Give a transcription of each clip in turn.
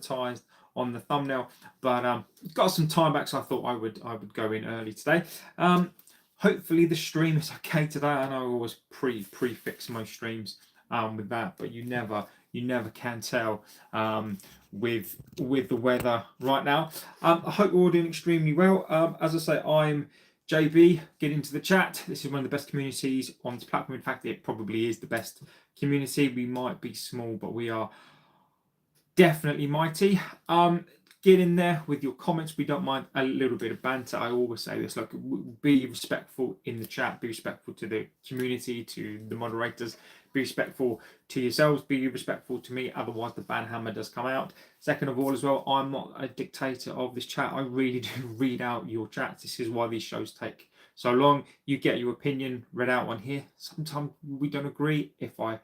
advertised on the thumbnail, but got some time back, so I thought I would go in early today. Hopefully the stream is okay today. I know I always prefix most streams with that, but you never can tell with the weather right now. I hope we're all doing extremely well. As I say, I'm JB. Get into the chat. This is one of the best communities on this platform. In fact, it probably is the best community. We might be small, but we are definitely mighty. Get in there with your comments. We don't mind a little bit of banter. I always say this, look, be respectful in the chat, be respectful to the community, to the moderators, be respectful to yourselves, be respectful to me, otherwise the ban hammer does come out. Second of all as well, I'm not a dictator of this chat. I really do read out your chats. This is why these shows take so long. You get your opinion read out on here. Sometimes we don't agree. If I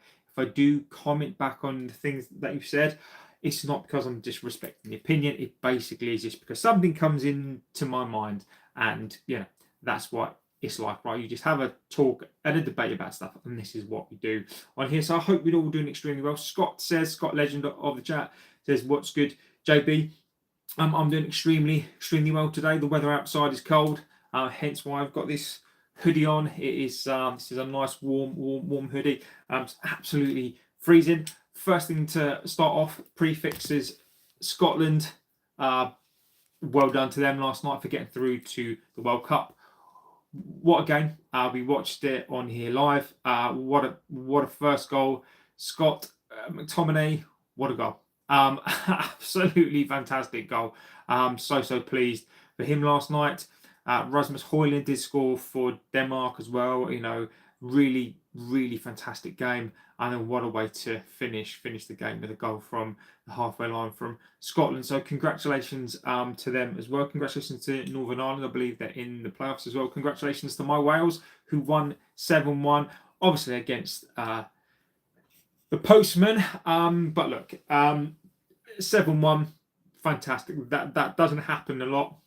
do comment back on the things that you've said, it's not because I'm disrespecting the opinion. It basically is just because something comes into my mind, and that's what it's like, right? You just have a talk and a debate about stuff, and this is what we do on here. So I hope we're all doing extremely well. Scott Legend of the chat says, "What's good, JB?" I'm doing extremely well today. The weather outside is cold, hence why I've got this hoodie on. It is this is a nice warm hoodie. It's absolutely freezing. First thing to start off, prefixes Scotland. Well done to them last night for getting through to the World Cup. What a game! We watched it on here live. What a first goal, Scott McTominay. What a goal! Absolutely fantastic goal. So pleased for him last night. Rasmus Højlund did score for Denmark as well. Really fantastic game, and then what a way to finish the game with a goal from the halfway line from Scotland. So congratulations to them as well. Congratulations to Northern Ireland. I believe they're in the playoffs as well. Congratulations to my Wales, who won 7-1, obviously against the Postmen. But look, 7-1, fantastic. That doesn't happen a lot.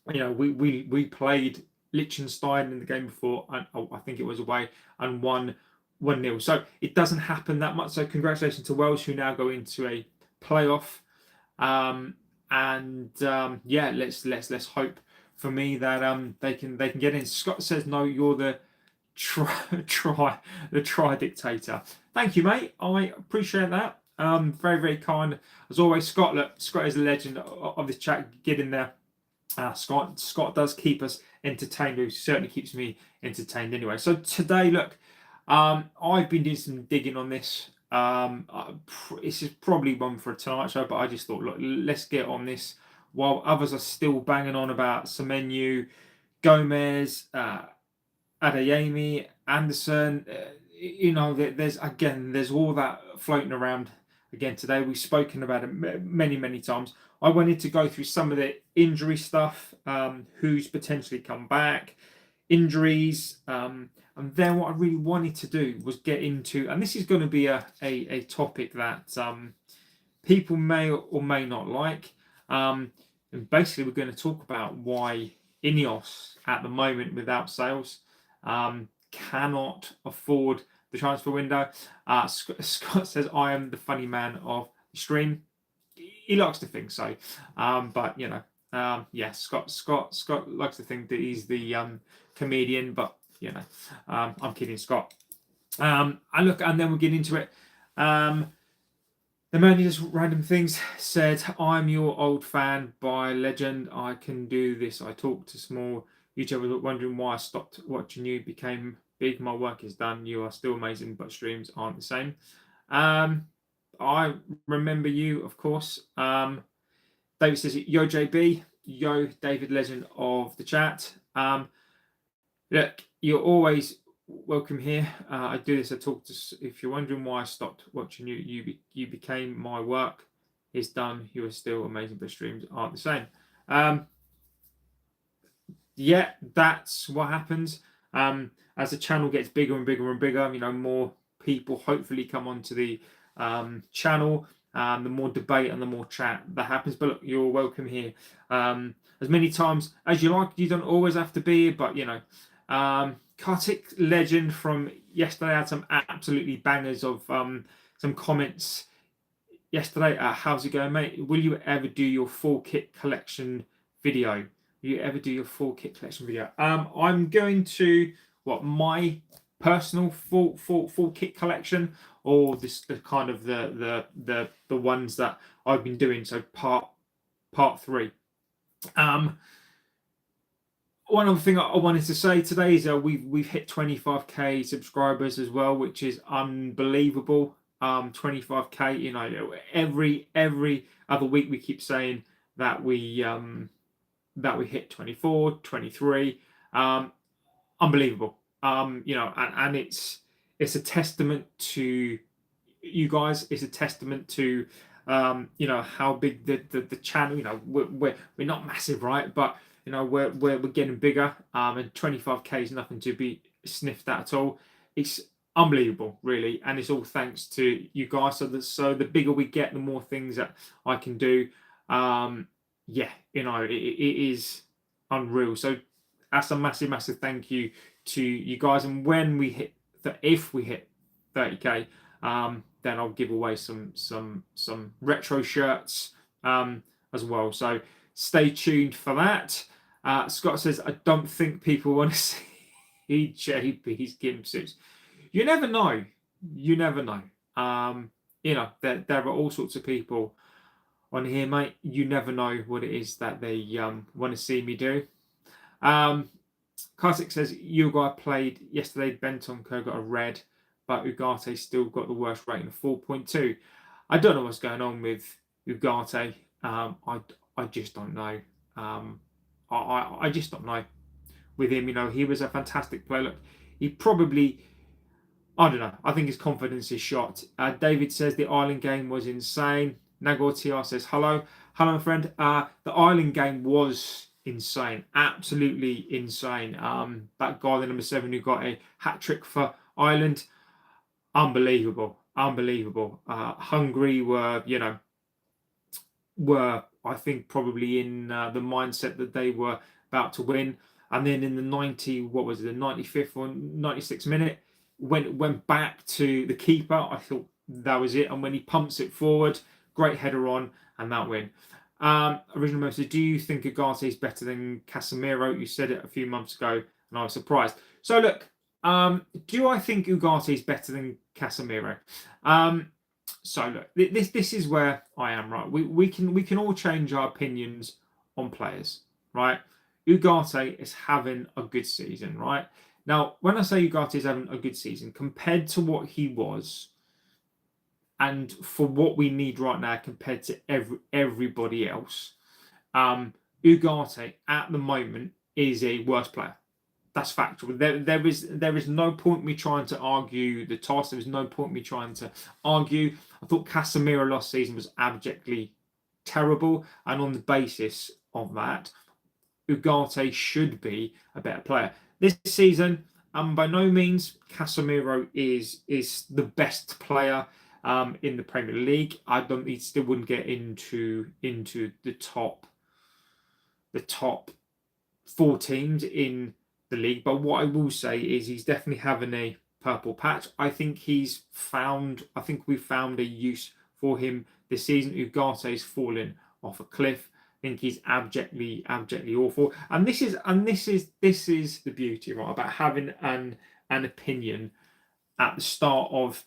We played Liechtenstein in the game before, and I think it was away, and won 1-0. So it doesn't happen that much. So congratulations to Wales, who now go into a playoff. Let's hope for me that they can get in. Scott says, "No, you're the try dictator." Thank you, mate. I appreciate that. Very kind as always. Scott is a legend of this chat. Get in there. Scott does keep us entertained. He certainly keeps me entertained anyway. So today, look, I've been doing some digging on this. This is probably one for a tonight show, but I just thought, look, let's get on this while others are still banging on about Semenyo, Gomez, Adeyemi, Anderson. There's all that floating around again today. We've spoken about it many times. I wanted to go through some of the injury stuff, who's potentially come back, injuries, and then what I really wanted to do was get into, and this is going to be a topic that people may or may not like, and basically we're going to talk about why INEOS at the moment without sales cannot afford the transfer window. Scott says, "I am the funny man of the stream." He likes to think so, but Scott likes to think that he's the comedian, but I'm kidding, Scott. And then we'll get into it. The man who does random things said, "I'm your old fan by legend. I can do this. I talk to small YouTubers wondering why I stopped watching you. Became big. My work is done. You are still amazing, but streams aren't the same." I remember you, of course. David says, "Yo, JB." Yo, David, legend of the chat. Look, you're always welcome here. I do this. I talk to. If you're wondering why I stopped watching you, you became my work is done. You are still amazing, but streams aren't the same. That's what happens. As the channel gets bigger and bigger, more people hopefully come onto the channel, the more debate and the more chat that happens. But look, you're welcome here as many times as you like. You don't always have to be, but Kartik Legend from yesterday had some absolutely bangers of some comments yesterday. How's it going, mate? Will you ever do your full kit collection video? Will you ever do your full kit collection video? I'm going to my personal full kit collection, or this the kind of the ones that I've been doing. So part 3. One other thing I wanted to say today is we've hit 25k subscribers as well, which is unbelievable. 25k, you know, every other week we keep saying that we hit 24, 23. Unbelievable. You know, and it's a testament to you guys. It's a testament to you know, how big the channel. You know, we're not massive, right? But you know, we're getting bigger. And 25k is nothing to be sniffed at all. It's unbelievable, really, and it's all thanks to you guys. So the bigger we get, the more things that I can do. Yeah, you know, it is unreal. So that's a massive thank you to you guys. And when we hit if we hit 30k, then I'll give away some retro shirts as well. So stay tuned for that. Scott says, I don't think people want to see JB's gimp suits. You never know. You never know. You know, there are all sorts of people on here, mate. You never know what it is that they want to see me do. Kartik says, Uruguay played yesterday. Bentancur got a red, but Ugarte still got the worst rating of 4.2. I don't know what's going on with Ugarte. I just don't know. I just don't know with him. You know, he was a fantastic player. Look, he probably, I don't know. I think his confidence is shot. David says the Ireland game was insane. Nagor TR says, hello, my friend. The Ireland game was insane, absolutely insane. That guy, the number 7, who got a hat trick for Ireland, unbelievable. Hungary were, you know, I think probably in the mindset that they were about to win, and then in the 95th or 96th minute, went back to the keeper. I thought that was it, and when he pumps it forward, great header on, and that win. Original message: do you think Ugarte is better than Casemiro? You said it a few months ago, and I was surprised. So look, do I think Ugarte is better than Casemiro? So look, this is where I am, right? We can all change our opinions on players, right? Ugarte is having a good season, right? Now, when I say Ugarte is having a good season, compared to what he was, and for what we need right now compared to everybody else, Ugarte at the moment is a worse player. That's factual. There is no point me trying to argue the toss. There is no point me trying to argue. I thought Casemiro last season was abjectly terrible, and on the basis of that, Ugarte should be a better player. This season, by no means Casemiro is the best player in the Premier League. He still wouldn't get into the top 4 teams in the league. But what I will say is he's definitely having a purple patch. I think we've found a use for him this season. Ugarte's fallen off a cliff. I think he's abjectly awful. And this is the beauty, right, about having an opinion at the start of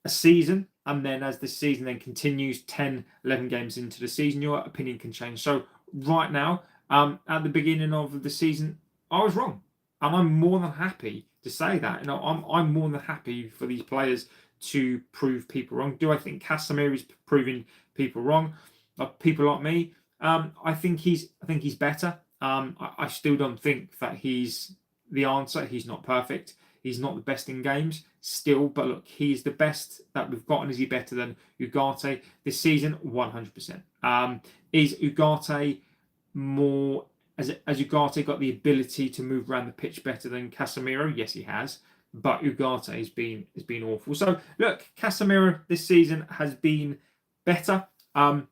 a season, and then as the season then continues, 10, 11 games into the season, your opinion can change. So right now, at the beginning of the season, I was wrong, and I'm more than happy to say that. You know, I'm more than happy for these players to prove people wrong. Do I think Casemiro is proving people wrong? People like me, I think he's better. I still don't think that he's the answer. He's not perfect. He's not the best in games still, but look, he's the best that we've got. And is he better than Ugarte this season? 100%. Is Ugarte more? Has Ugarte got the ability to move around the pitch better than Casemiro? Yes, he has. But Ugarte has been awful. So look, Casemiro this season has been better, and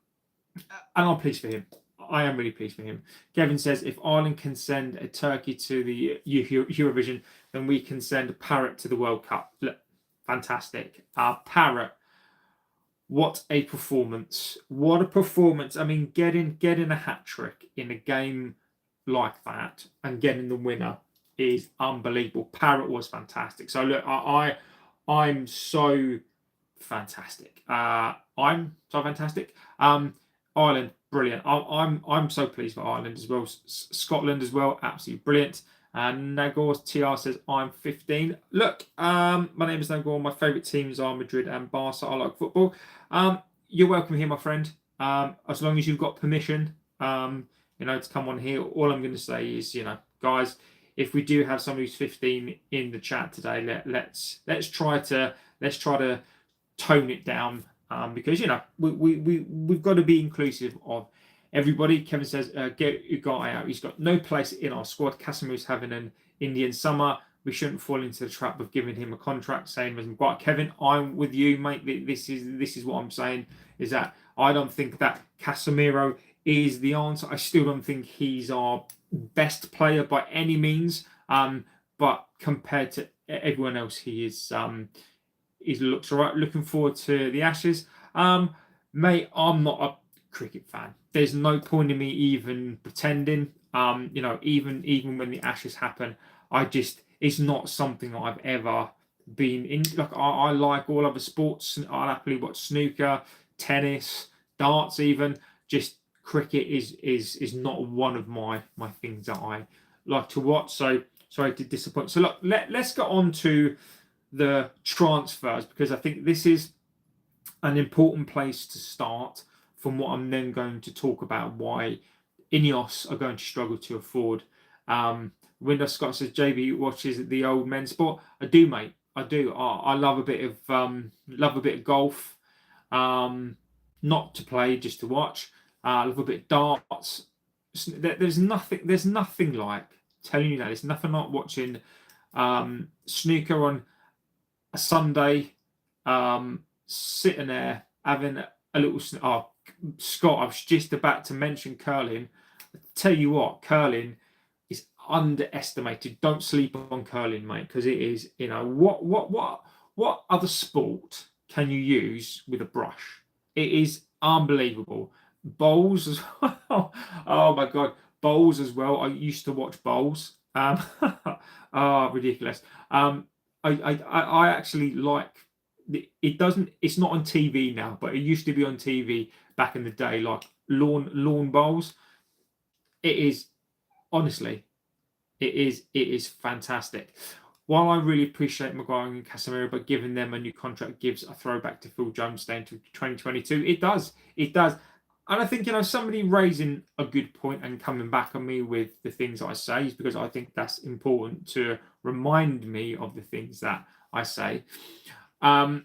I'm pleased for him. I am really pleased for him. Kevin says, if Ireland can send a turkey to the Eurovision, then we can send a parrot to the World Cup. Look, fantastic. Parrot What a performance. What a performance. I mean, getting a hat-trick in a game like that and getting the winner is unbelievable. Parrott was fantastic. So look, I'm so fantastic. I'm so fantastic. Ireland, brilliant. I'm so pleased for Ireland as well. Scotland as well, absolutely brilliant. And Nagor TR says, I'm 15. Look, my name is Nagor. My favourite teams are Madrid and Barca. I like football. You're welcome here, my friend. As long as you've got permission, to come on here. All I'm going to say is, guys, if we do have somebody who's 15 in the chat today, let's try to tone it down, because we've got to be inclusive of everybody. Kevin says, get Ugarte out. He's got no place in our squad. Casemiro's having an Indian summer. We shouldn't fall into the trap of giving him a contract, same as Maguire. Kevin, I'm with you, mate. This is what I'm saying, is that I don't think that Casemiro is the answer. I still don't think he's our best player by any means. But compared to everyone else, he is looks all right. Looking forward to the Ashes. Mate, I'm not a cricket fan. There's no point in me even pretending. Even when the Ashes happen, it's not something that I've ever been in. Like, I like all other sports. I'll happily watch snooker, tennis, darts even. Just cricket is not one of my things that I like to watch. So sorry to disappoint. So look, let's get on to the transfers, because I think this is an important place to start, from what I'm then going to talk about why INEOS are going to struggle to afford. Windows Scott says, JB watches the old men's sport. I do, mate. I do. I love a bit of golf. Not to play, just to watch. I love a bit of darts. There's nothing like, telling you that, there's nothing like watching snooker on a Sunday, sitting there having a little. Oh, Scott, I was just about to mention curling. I tell you what, curling is underestimated. Don't sleep on curling, mate, because it is. What other sport can you use with a brush? It is unbelievable. Bowls as well. Oh my god, bowls as well. I used to watch bowls. Ridiculous. I actually like it. It's not on TV now, but it used to be on TV back in the day, like lawn bowls. It is, honestly, it is fantastic. While I really appreciate Maguire and Casemiro, but giving them a new contract gives a throwback to Phil Jones staying to 2022. It does. And I think, somebody raising a good point and coming back on me with the things I say is because I think that's important to remind me of the things that I say. There's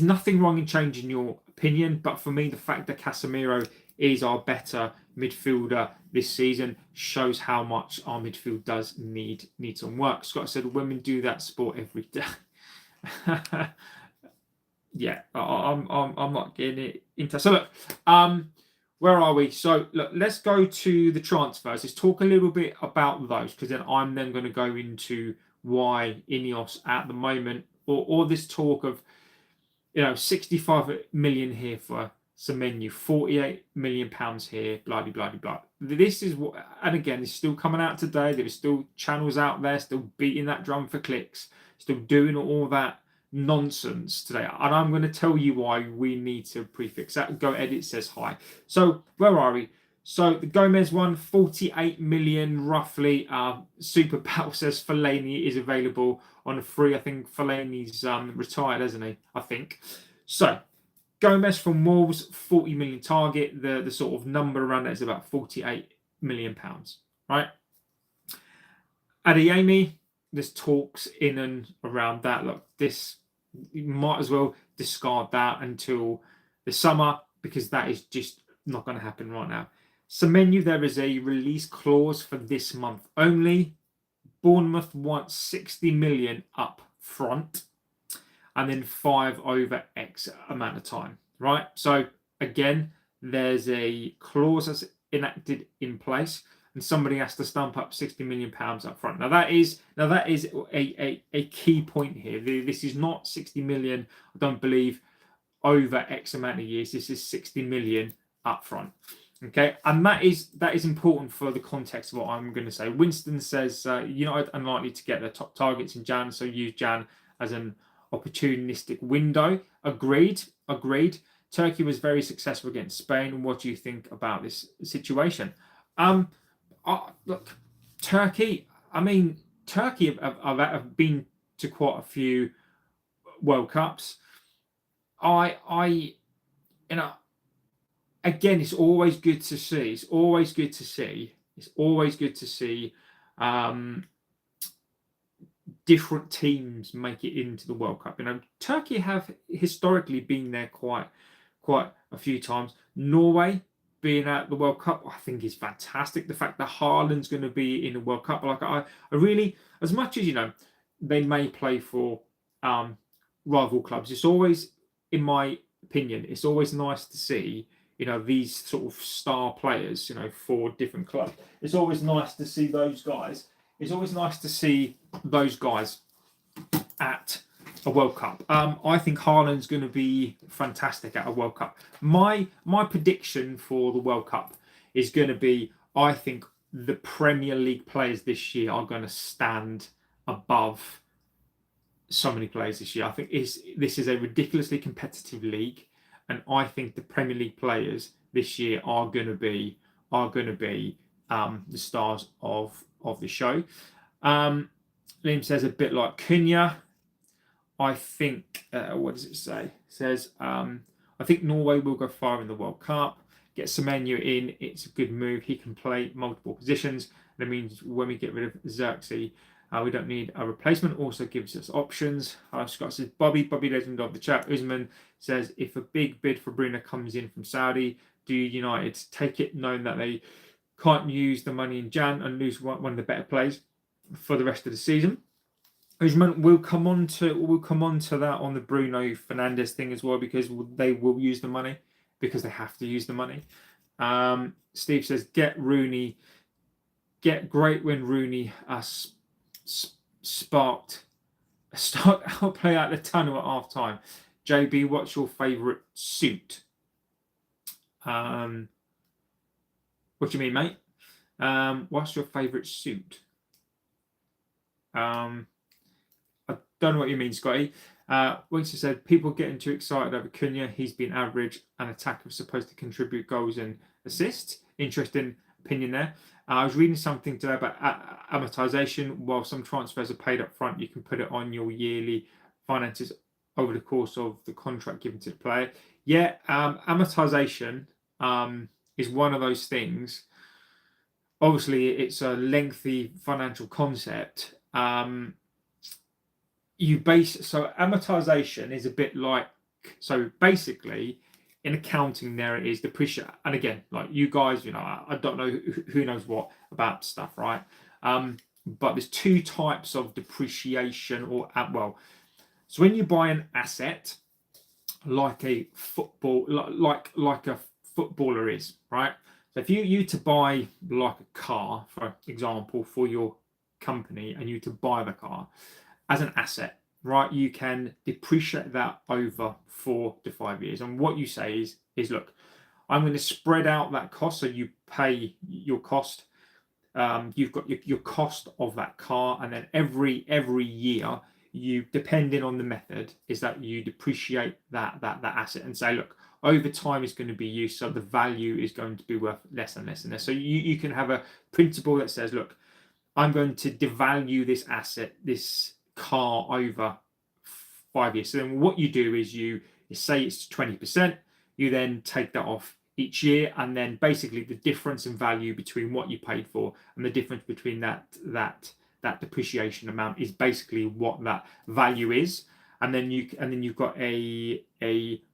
nothing wrong in changing your opinion, but for me, the fact that Casemiro is our better midfielder this season shows how much our midfield does need some work. Scott said, women do that sport every day. Yeah, I'm not getting it into. So look, where are we? So look, let's go to the transfers. Let's talk a little bit about those, because then I'm then going to go into why INEOS at the moment, or this talk of 65 million here for Semenyo, 48 million pounds here, blah blah blah blah. This is what, and again, it's still coming out today. There are still channels out there still beating that drum for clicks, still doing all that nonsense today, and I'm going to tell you why we need to prefix that. Go Edit says hi. So where are we? So the Gomez one, 48 million roughly. Super Battle says Fellaini is available on a free. I think Fellaini's retired, hasn't he? I think. So Gomez from Wolves, 40 million target. The sort of number around that is about 48 million pounds, right? Adeyemi, there's talks in and around that. Look, this, you might as well discard that until the summer, because that is just not going to happen right now. Semenyo, there is a release clause for this month only. Bournemouth wants 60 million up front, and then 5 over X amount of time, right? So again, there's a clause that's enacted in place. and somebody has to stump up £60 million up front. Now that is a key point here. This is not 60 million, I don't believe, over X amount of years. This is 60 million up front. Okay, and that is important for the context of what I'm going to say. Winston says United unlikely to get their top targets in Jan, so use Jan as an opportunistic window. Agreed. Turkey was very successful against Spain. What do you think about this situation? Look, Turkey. I mean, Turkey have been to quite a few World Cups. Again, it's always good to see. It's always good to see different teams make it into the World Cup. Turkey have historically been there quite a few times. Norway being at the World Cup, I think, is fantastic. The fact that Haaland's going to be in the World Cup, like I really, as much as they may play for rival clubs, it's always, in my opinion, it's always nice to see these sort of star players for different clubs. It's always nice to see those guys. It's always nice to see those guys at a World Cup. I think Haaland's going to be fantastic at a World Cup. My prediction for the World Cup is going to be, I think the Premier League players this year are going to stand above so many players this year. I think this is a ridiculously competitive league, and I think the Premier League players this year are going to be the stars of the show. Liam says a bit like Cunha. I think, what does it say? It says, I think Norway will go far in the World Cup. Get Semenyo in, it's a good move. He can play multiple positions. That means when we get rid of Xerxes, we don't need a replacement. Also gives us options. Scott says, Bobby Legend of the chat. Usman says, if a big bid for Bruno comes in from Saudi, do United take it, knowing that they can't use the money in Jan and lose one of the better players for the rest of the season? Usman, we'll come on to that on the Bruno Fernandes thing as well, because they will use the money, because they have to use the money. Steve says, get great when Rooney sparked outplay out the tunnel at half time. JB, what's your favourite suit? What do you mean, mate? What's your favourite suit? I don't know what you mean, Scotty. Winston said, people getting too excited over Cunha. He's been average. An attacker supposed to contribute goals and assists. Interesting opinion there. I was reading something today about amortization. While some transfers are paid up front, you can put it on your yearly finances over the course of the contract given to the player. Yeah, amortization is one of those things. Obviously, it's a lengthy financial concept. Amortization is a bit like, so basically in accounting there it is depreciation. And again, like you guys, I don't know who knows what about stuff, right? But there's two types of depreciation, so when you buy an asset like a football, like a footballer is, right? So if you to buy like a car, for example, for your company, and you to buy the car as an asset, right, you can depreciate that over 4 to 5 years. And what you say is look, I'm going to spread out that cost, so you pay your cost. You've got your cost of that car, and then every year, you, depending on the method, is that you depreciate that asset and say, look, over time it's going to be used, so the value is going to be worth less and less and less. So you can have a principle that says, look, I'm going to devalue this asset, this car, over 5 years. So then what you do is you say it's 20%, you then take that off each year, and then basically the difference in value between what you paid for and the difference between that depreciation amount is basically what that value is. And then you've got a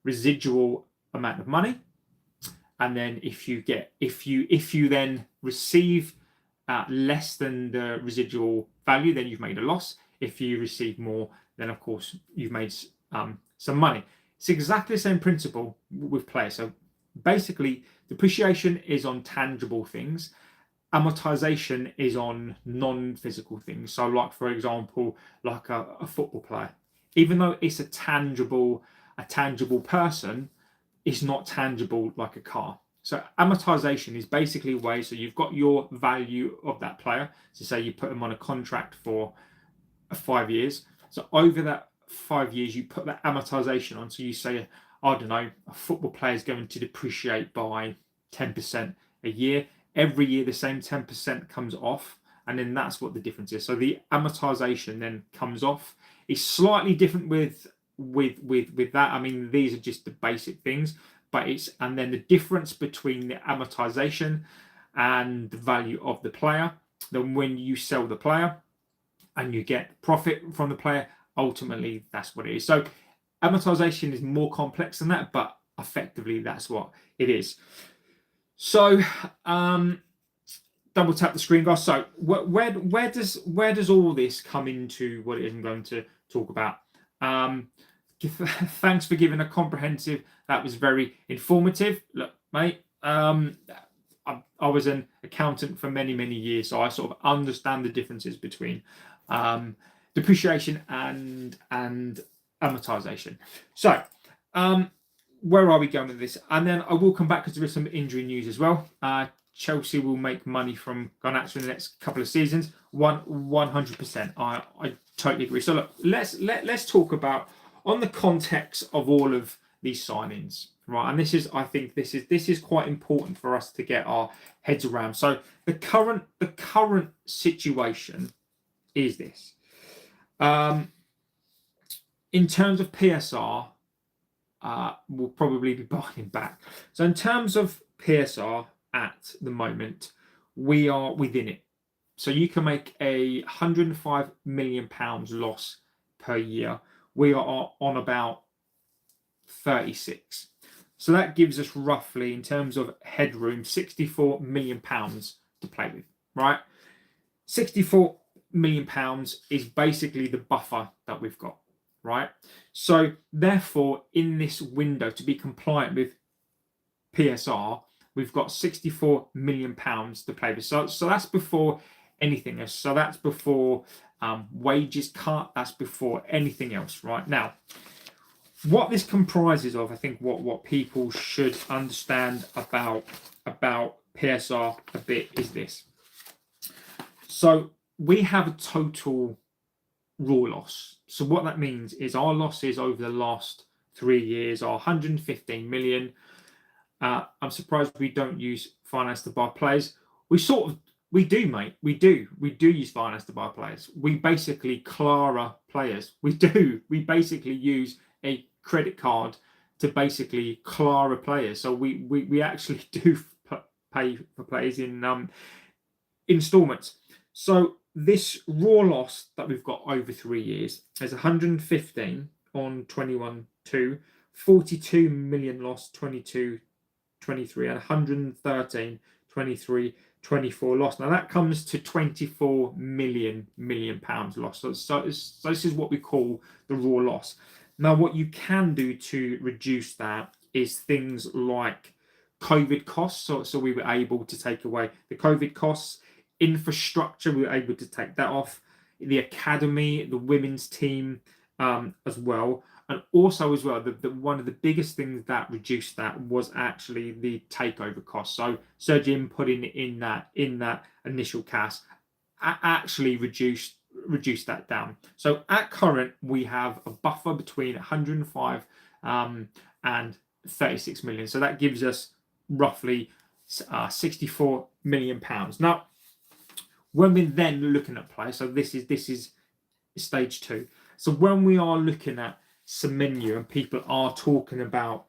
residual amount of money, and then if you then receive less than the residual value, then you've made a loss. If you receive more, then of course you've made some money. It's exactly the same principle with players. So basically, depreciation is on tangible things. amortization is on non-physical things. So, like for example, like a football player, even though it's a tangible person, it's not tangible like a car. So amortization is basically a way, so you've got your value of that player. So say you put them on a contract for 5 years. So over that 5 years, you put that amortization on. So you say, I don't know, a football player is going to depreciate by 10% a year. Every year, the same 10% comes off. And then that's what the difference is. So the amortization then comes off. It's slightly different with that. I mean, these are just the basic things, but and then the difference between the amortization and the value of the player. Then when you sell the player and you get profit from the player, ultimately that's what it is. So amortization is more complex than that, but effectively that's what it is. So double tap the screen, guys. So where does all this come into what it is I'm going to talk about? Thanks for giving a comprehensive. That was very informative. Look, mate. I was an accountant for many years, so I sort of understand the differences between depreciation and amortization. So where are we going with this? And then I will come back because there is some injury news as well. Chelsea will make money from Garnacho in the next couple of seasons. 100%. I totally agree. So look, let's talk about on the context of all of these signings, right? And I think this is quite important for us to get our heads around. So the current situation is this. In terms of PSR, we'll probably be buying back. So in terms of PSR at the moment, we are within it. So you can make a £105 million loss per year. We are on about 36. So that gives us roughly, in terms of headroom, £64 million to play with, right? £64 million is basically the buffer that we've got, right? So therefore, in this window, to be compliant with PSR, we've got £64 million to play with. So that's before anything else. So that's before wages cut. That's before anything else, right? Now, what this comprises of, I think what people should understand about PSR a bit is this. So we have a total raw loss. So what that means is our losses over the last 3 years are 115 million. I'm surprised we don't use finance to buy players. We do, mate. We do use finance to buy players. We basically Clara players. We do. We basically use a credit card to basically Clara players. So we actually do pay for players in installments. So this raw loss that we've got over 3 years is 115 on 21-2, 42 million loss 22-23, and 113 23-24 loss. Now that comes to 24 million pounds loss. So this is what we call the raw loss. Now what you can do to reduce that is things like COVID costs. So we were able to take away the COVID costs. Infrastructure, we were able to take that off. The academy, the women's team as well. And also as well, the one of the biggest things that reduced that was actually the takeover cost. So Sir Jim putting in that initial cash actually reduced that down. So at current, we have a buffer between 105 and 36 million. So that gives us roughly 64 million pounds. Now, when we're then looking at play, so this is stage 2. So when we are looking at Semenyo and people are talking about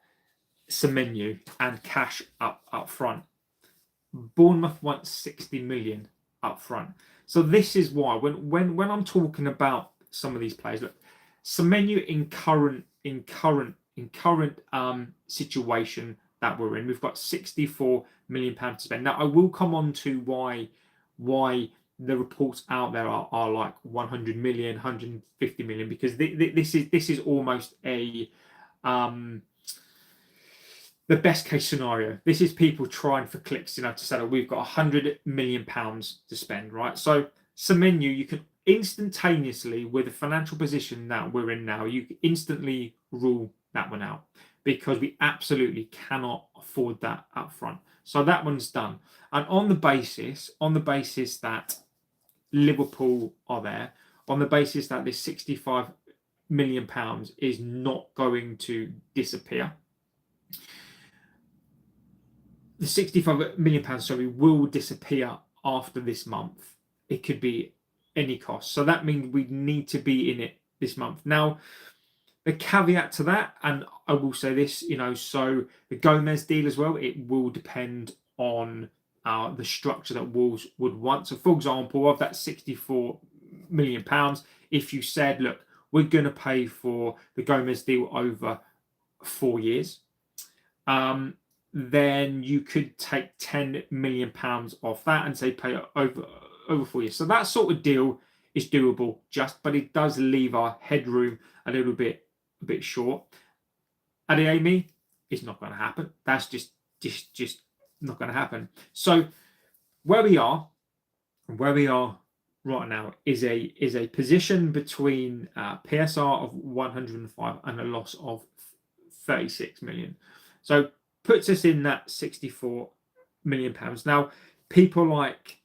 Semenyo and cash up front, Bournemouth wants 60 million up front. So this is why when I'm talking about some of these players, look, Semenyo in current situation that we're in, we've got 64 million pounds to spend. Now I will come on to why the reports out there are like 100 million, 150 million, because this is almost a the best case scenario. This is people trying for clicks, to say that we've got £100 million to spend, right? So Semenyo, you can instantaneously, with the financial position that we're in now, you can instantly rule that one out because we absolutely cannot afford that up front. So that one's done. And on the basis that Liverpool are there, on the basis that this £65 million is not going to disappear, the £65 million, will disappear after this month. It could be any cost. So that means we need to be in it this month. Now, the caveat to that, and I will say this, so the Gomez deal as well, it will depend on the structure that Wolves would want. So, for example, of that £64 million, if you said, look, we're going to pay for the Gomez deal over 4 years, then you could take £10 million off that and say pay it over 4 years. So that sort of deal is doable, but it does leave our headroom a little bit short. Adeyemi, it's not going to happen. That's just not going to happen. So where we are right now is a position between PSR of 105 and a loss of 36 million. So puts us in that £64 million. Now, people like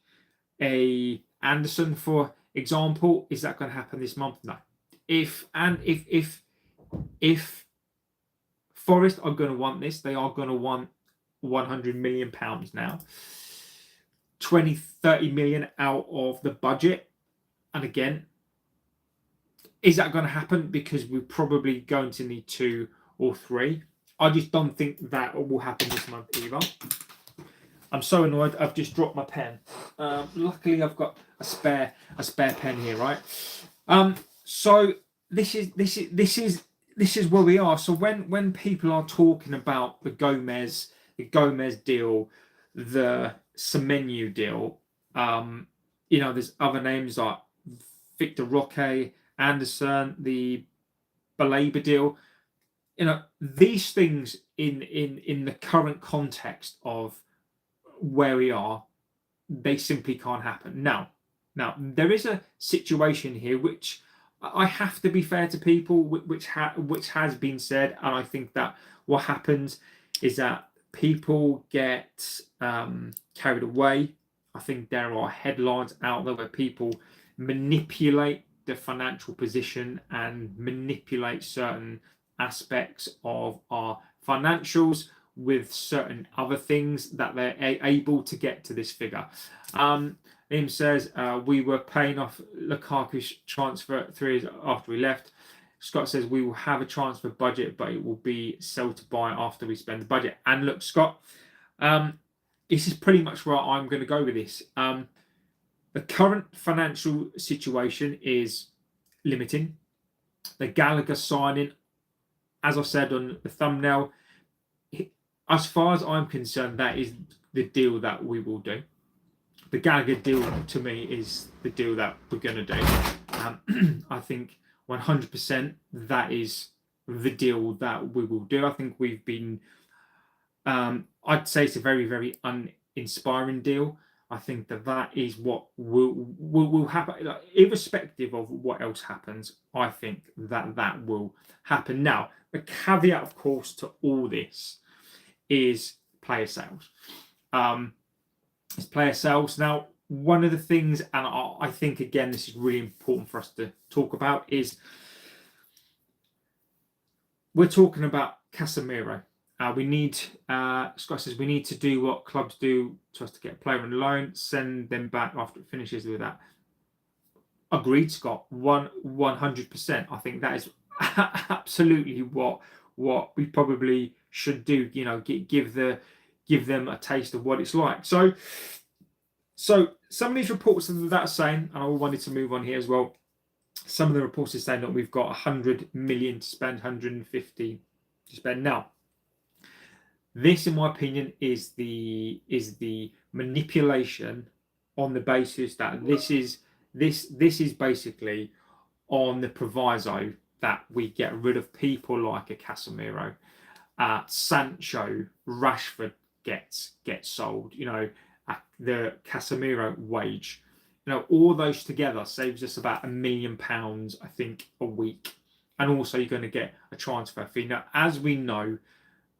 a Anderson, for example, is that going to happen this month? No. If Forest are going to want this, they are going to want £100 million now. 20-30 million out of the budget. And again, is that going to happen? Because we're probably going to need 2 or 3. I just don't think that will happen this month either. I'm so annoyed. I've just dropped my pen. Luckily, I've got a spare pen here, right? So this is where we are. So when people are talking about the Gomez deal, the Semenyo deal, there's other names like Victor Roque, Anderson, the Baleba deal. These things in the current context of where we are, they simply can't happen. Now there is a situation here which I have to be fair to people, which has been said, and I think that what happens is that people get carried away. I think there are headlines out there where people manipulate the financial position and manipulate certain aspects of our financials with certain other things that they're able to get to this figure. Liam says we were paying off Lukaku's transfer 3 years after we left. Scott says we will have a transfer budget, but it will be sell to buy after we spend the budget. And look, Scott, this is pretty much where I'm going to go with this. The current financial situation is limiting. The Gallagher signing, as I said on the thumbnail, as far as I'm concerned, that is the deal that we will do. The Gallagher deal, to me, is the deal that we're going to do. I think 100% that is the deal that we will do. I think we've been, I'd say it's a very, very uninspiring deal. I think that is what will happen. Like, irrespective of what else happens, I think that will happen. Now, the caveat, of course, to all this is player sales. It's player sales. Now, one of the things, and I think, again, this is really important for us to talk about, is we're talking about Casemiro. We need, Scott says, we need to do what clubs do to us to get a player on loan, send them back after it finishes with that. Agreed, Scott, 100%. I think that is absolutely what we probably should do. Give them a taste of what it's like. So some of these reports that are saying, and I wanted to move on here as well. Some of the reports are saying that we've got 100 million to spend, 150 to spend. Now, this, in my opinion, is the manipulation on the basis that this is basically on the proviso that we get rid of people like a Casemiro. Sancho, Rashford gets sold. The Casemiro wage. All those together saves us about £1 million, I think, a week. And also you're going to get a transfer fee. Now, as we know,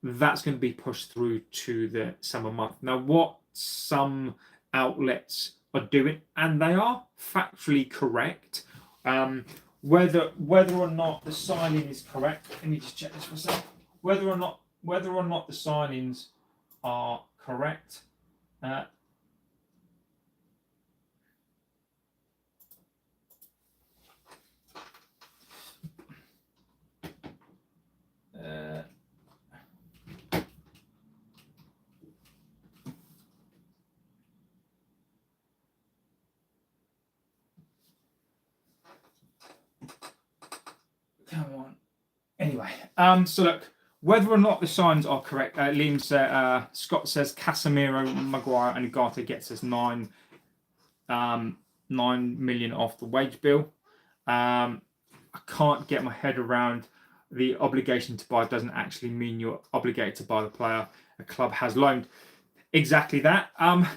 that's going to be pushed through to the summer month. Now, what some outlets are doing, and they are factually correct, whether or not the signing is correct. Let me just check this for a second. Whether or not the signings are correct. Come on. Anyway, so look, whether or not the signs are correct, Liam said, Scott says Casemiro, Maguire, and Ugarte gets us 9 million off the wage bill. I can't get my head around the obligation to buy doesn't actually mean you're obligated to buy the player a club has loaned. Exactly that.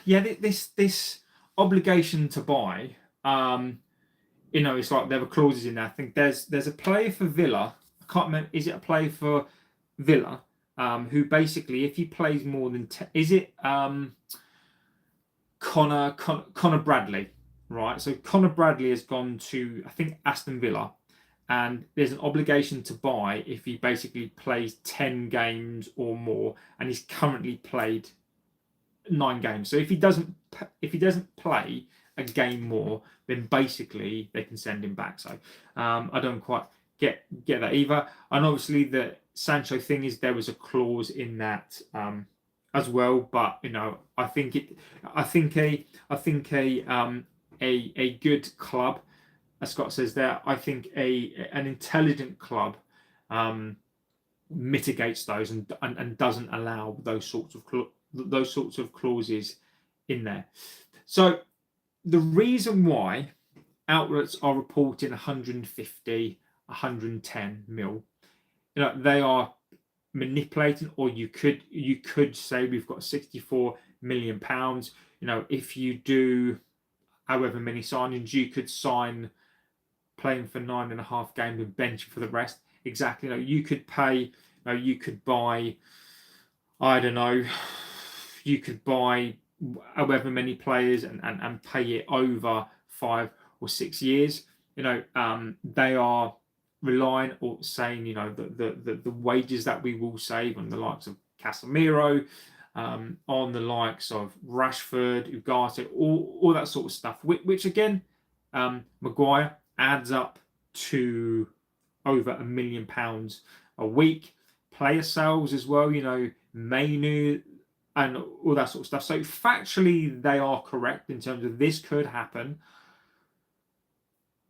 This obligation to buy, it's like there were clauses in there. I think there's a player for Villa. I can't remember. Is it a player for Villa? Who basically, if he plays more than 10, is it Connor Bradley? Right. So Connor Bradley has gone to, I think, Aston Villa, and there's an obligation to buy if he basically plays 10 games or more, and he's currently played 9 games. So if he doesn't play a game more, then basically they can send him back. So I don't quite get that either. And obviously the Sancho thing is there was a clause in that as well. But I think a good club, as Scott says there, I think an intelligent club mitigates those and doesn't allow those sorts of clauses in there. So the reason why outlets are reporting 150, 110 mil, they are manipulating, or you could say we've got 64 million pounds. If you do however many signings, you could sign playing for 9.5 games and bench for the rest. Exactly. You could pay. You could buy. I don't know. You could buy however many players and pay it over 5 or 6 years. They are relying or saying, the wages that we will save on the likes of Casemiro, on the likes of Rashford, Ugarte, all that sort of stuff, which again, Maguire adds up to over £1 million a week. Player sales as well, Manu and all that sort of stuff. So factually, they are correct in terms of this could happen.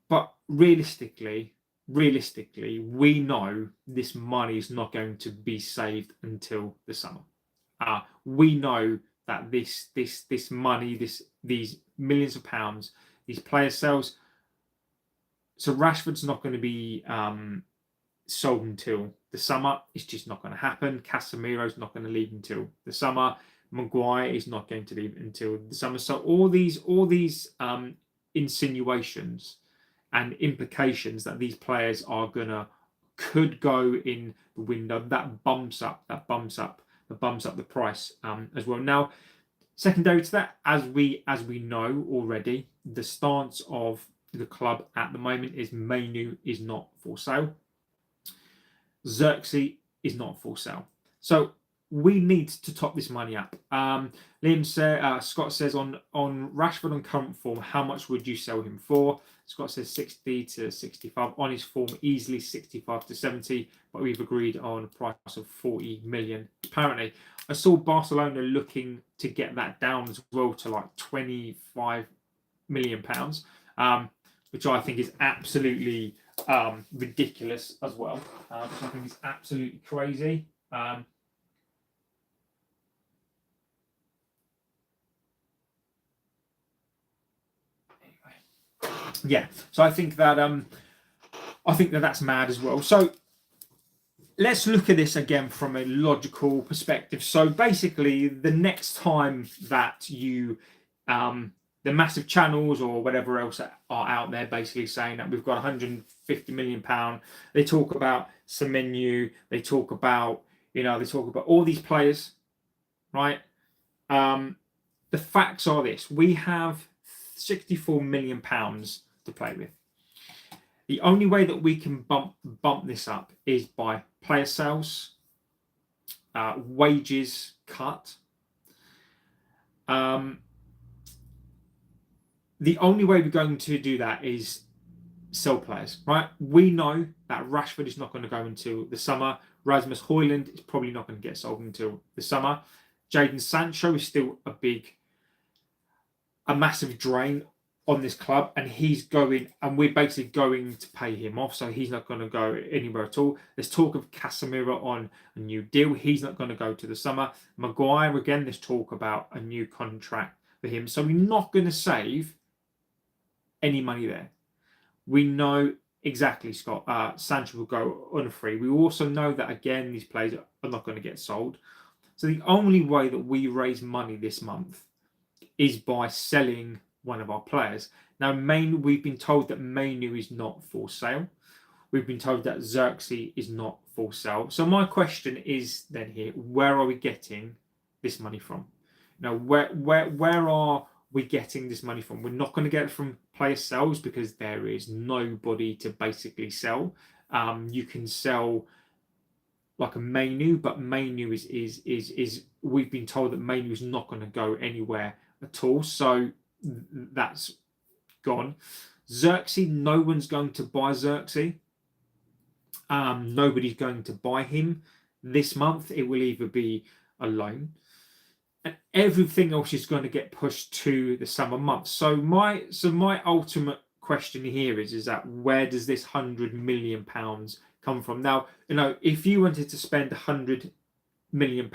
But realistically, we know this money is not going to be saved until the summer. We know that this money, these millions of pounds, these player sales. So Rashford's not going to be sold until the summer. It's just not going to happen. Casemiro's not going to leave until the summer. Maguire is not going to leave until the summer. So all these insinuations and implications that these players could go in the window, that bumps up the price as well. Now, secondary to that, as we know already, the stance of the club at the moment is Manu is not for sale. Xerxes is not for sale. So we need to top this money up. Scott says on Rashford on current form, how much would you sell him for? Scott says 60 to 65. On his form, easily 65 to 70, but we've agreed on a price of 40 million. Apparently, I saw Barcelona looking to get that down as well to like 25 million pounds, which I think is absolutely ridiculous as well. Which I think is absolutely crazy. Yeah, so I think that that's mad as well. So let's look at this again from a logical perspective. So basically, the next time that you, the massive channels or whatever else are out there basically saying that we've got £150 million, they talk about Semenyo, they talk about, they talk about all these players, right? The facts are this: we have £64 million to play with. The only way that we can bump this up is by player sales, wages cut. The only way we're going to do that is sell players, right? We know that Rashford is not going to go until the summer. Rasmus Højlund is probably not going to get sold until the summer. Jadon Sancho is still a massive drain on this club, and he's going, and we're basically going to pay him off, so he's not going to go anywhere at all. There's talk of Casemiro on a new deal. He's not going to go to the summer. Maguire, again, there's talk about a new contract for him. So we're not going to save any money there. We know exactly, Scott, Sancho will go on a free. We also know that, again, these players are not going to get sold. So the only way that we raise money this month is by selling one of our players. Now, we've been told that Manu is not for sale. We've been told that Xerxes is not for sale. So my question is then here: where are we getting this money from? Now, where are we getting this money from? We're not going to get it from player sales because there is nobody to basically sell. You can sell like a Manu, but Manu is we've been told that Manu is not going to go anywhere at all. So that's gone. Xerxes, no one's going to buy Xerxes. Nobody's going to buy him this month. It will either be a loan, and everything else is going to get pushed to the summer months. So my ultimate question here is that where does this £100 million come from? Now, if you wanted to spend £100 million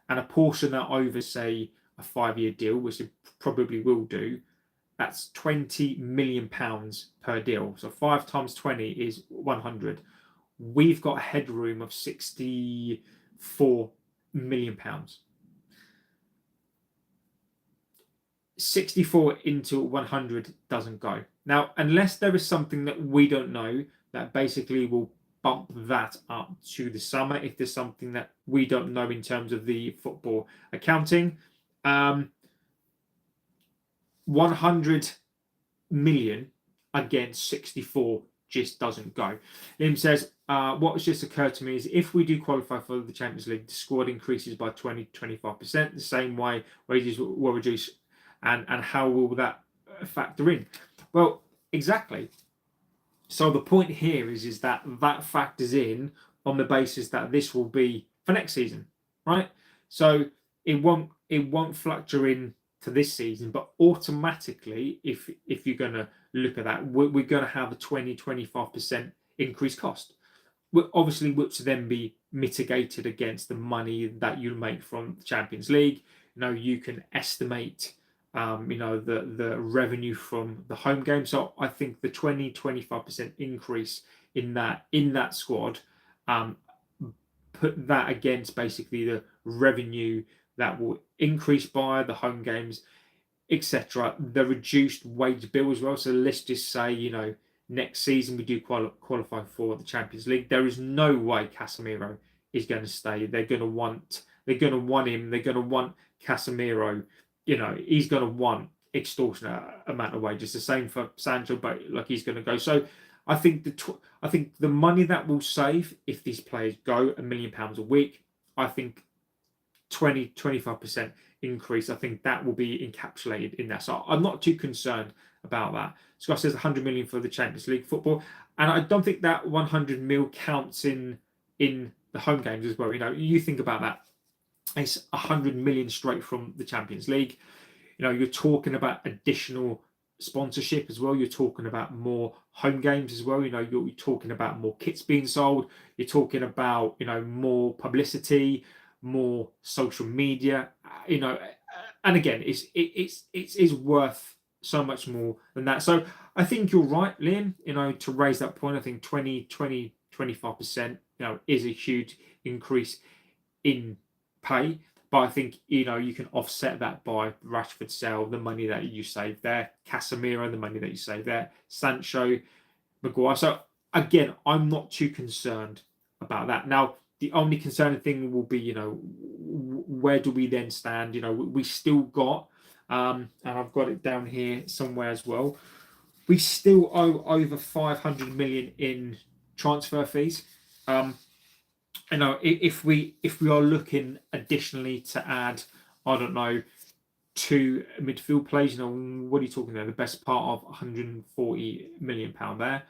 and apportion that over, say, a 5-year deal, which it probably will do, that's £20 million per deal. So 5 times 20 is 100. We've got a headroom of £64 million. 64 into 100 doesn't go. Now, unless there is something that we don't know that basically will bump that up to the summer, if there's something that we don't know in terms of the football accounting, 100 million against 64 just doesn't go. Liam says, what has just occurred to me is if we do qualify for the Champions League, the squad increases by 20-25%, the same way wages will reduce, and how will that factor in? Well, exactly. So the point here is that factors in on the basis that this will be for next season, right? So it won't factor in to this season, but automatically, if you're going to look at that, we're going to have a 20-25% increased cost, obviously, which then be mitigated against the money that you make from the Champions League. You can estimate the revenue from the home game. So I think the 20-25% increase in that squad, put that against basically the revenue that will increase by the home games, etc. The reduced wage bill as well. So let's just say, next season we do qualify for the Champions League. There is no way Casemiro is going to stay. They're going to want him. They're going to want Casemiro. He's going to want extortionate amount of wages. The same for Sancho, but he's going to go. So I think the money that we'll save if these players go £1 million a week, I think 20-25% increase, I think that will be encapsulated in that. So I'm not too concerned about that. Scott says 100 million for the Champions League football, and I don't think that 100 mil counts in the home games as well. You think about that, it's 100 million straight from the Champions League. You're talking about additional sponsorship as well. You're talking about more home games as well. You're talking about more kits being sold. You're talking about more publicity, more social media. And again, it's worth so much more than that. So I think you're right, Liam. To raise that point, I think 25% is a huge increase in pay. But I think, you can offset that by Rashford sale, the money that you save there, Casemiro, the money that you save there, Sancho, Maguire. So again, I'm not too concerned about that. Now, the only concerning thing will be, where do we then stand? We still got, and I've got it down here somewhere as well. We still owe over 500 million in transfer fees. If we are looking additionally to add, I don't know, 2 midfield players, what are you talking there? The best part of 140 million pound there.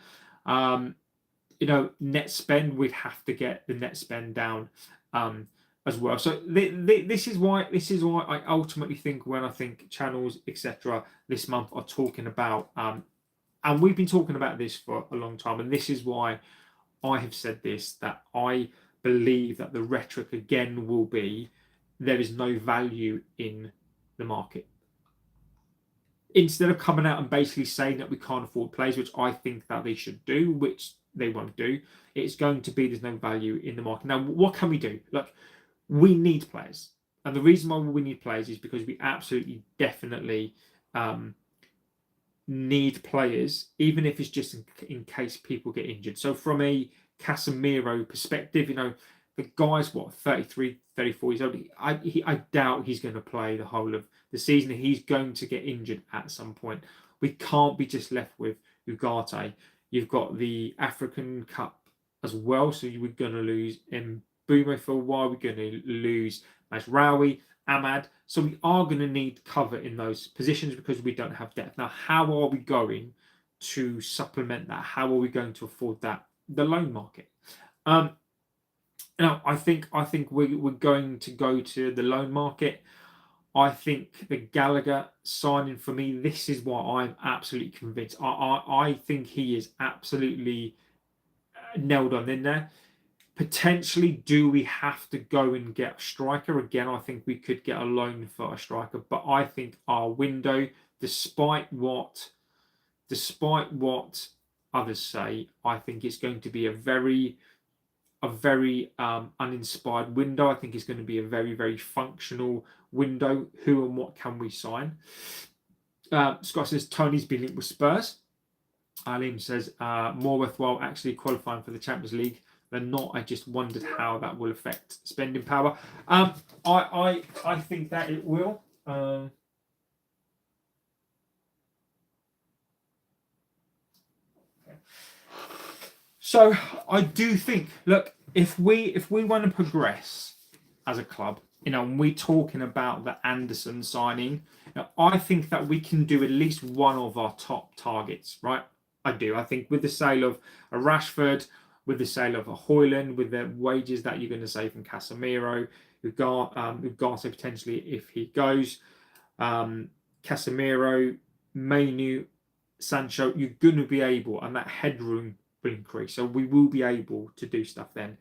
Net spend, we'd have to get the net spend down as well. So this is why I ultimately think, when I think channels, etc., this month are talking about, and we've been talking about this for a long time, and this is why I have said this, that I believe that the rhetoric again will be, there is no value in the market. Instead of coming out and basically saying that we can't afford players, which I think that they should do, which they won't do, it's going to be, there's no value in the market. Now, what can we do? Look, we need players. And the reason why we need players is because we absolutely, definitely need players, even if it's just in case people get injured. So from a Casemiro perspective, the guy's 33, 34 years old. I doubt he's going to play the whole of the season. He's going to get injured at some point. We can't be just left with Ugarte. You've got the African Cup as well, so you were going to lose Mbumo for a while. We're going to lose Mazraoui, Ahmad. So we are going to need cover in those positions because we don't have depth. Now, how are we going to supplement that? How are we going to afford that? The loan market. Now, I think we're going to go to the loan market. I think the Gallagher signing, for me, this is what I'm absolutely convinced. I think he is absolutely nailed on in there. Potentially, do we have to go and get a striker? Again, I think we could get a loan for a striker, but I think our window, despite what others say, I think it's going to be a very uninspired window. I think it's going to be a very, very functional window. Who and what can we sign? Scott says Tony's been linked with Spurs. Alim says more worthwhile actually qualifying for the Champions League than not. I just wondered how that will affect spending power. I think that it will. So I do think, look, if we want to progress as a club, and we're talking about the Anderson signing, I think that we can do at least one of our top targets, right? I do. I think with the sale of a Rashford, with the sale of a Højlund, with the wages that you're going to save from Casemiro, Ugarte potentially if he goes, Casemiro, Manu, Sancho, you're going to be able, and that headroom will increase. So we will be able to do stuff then.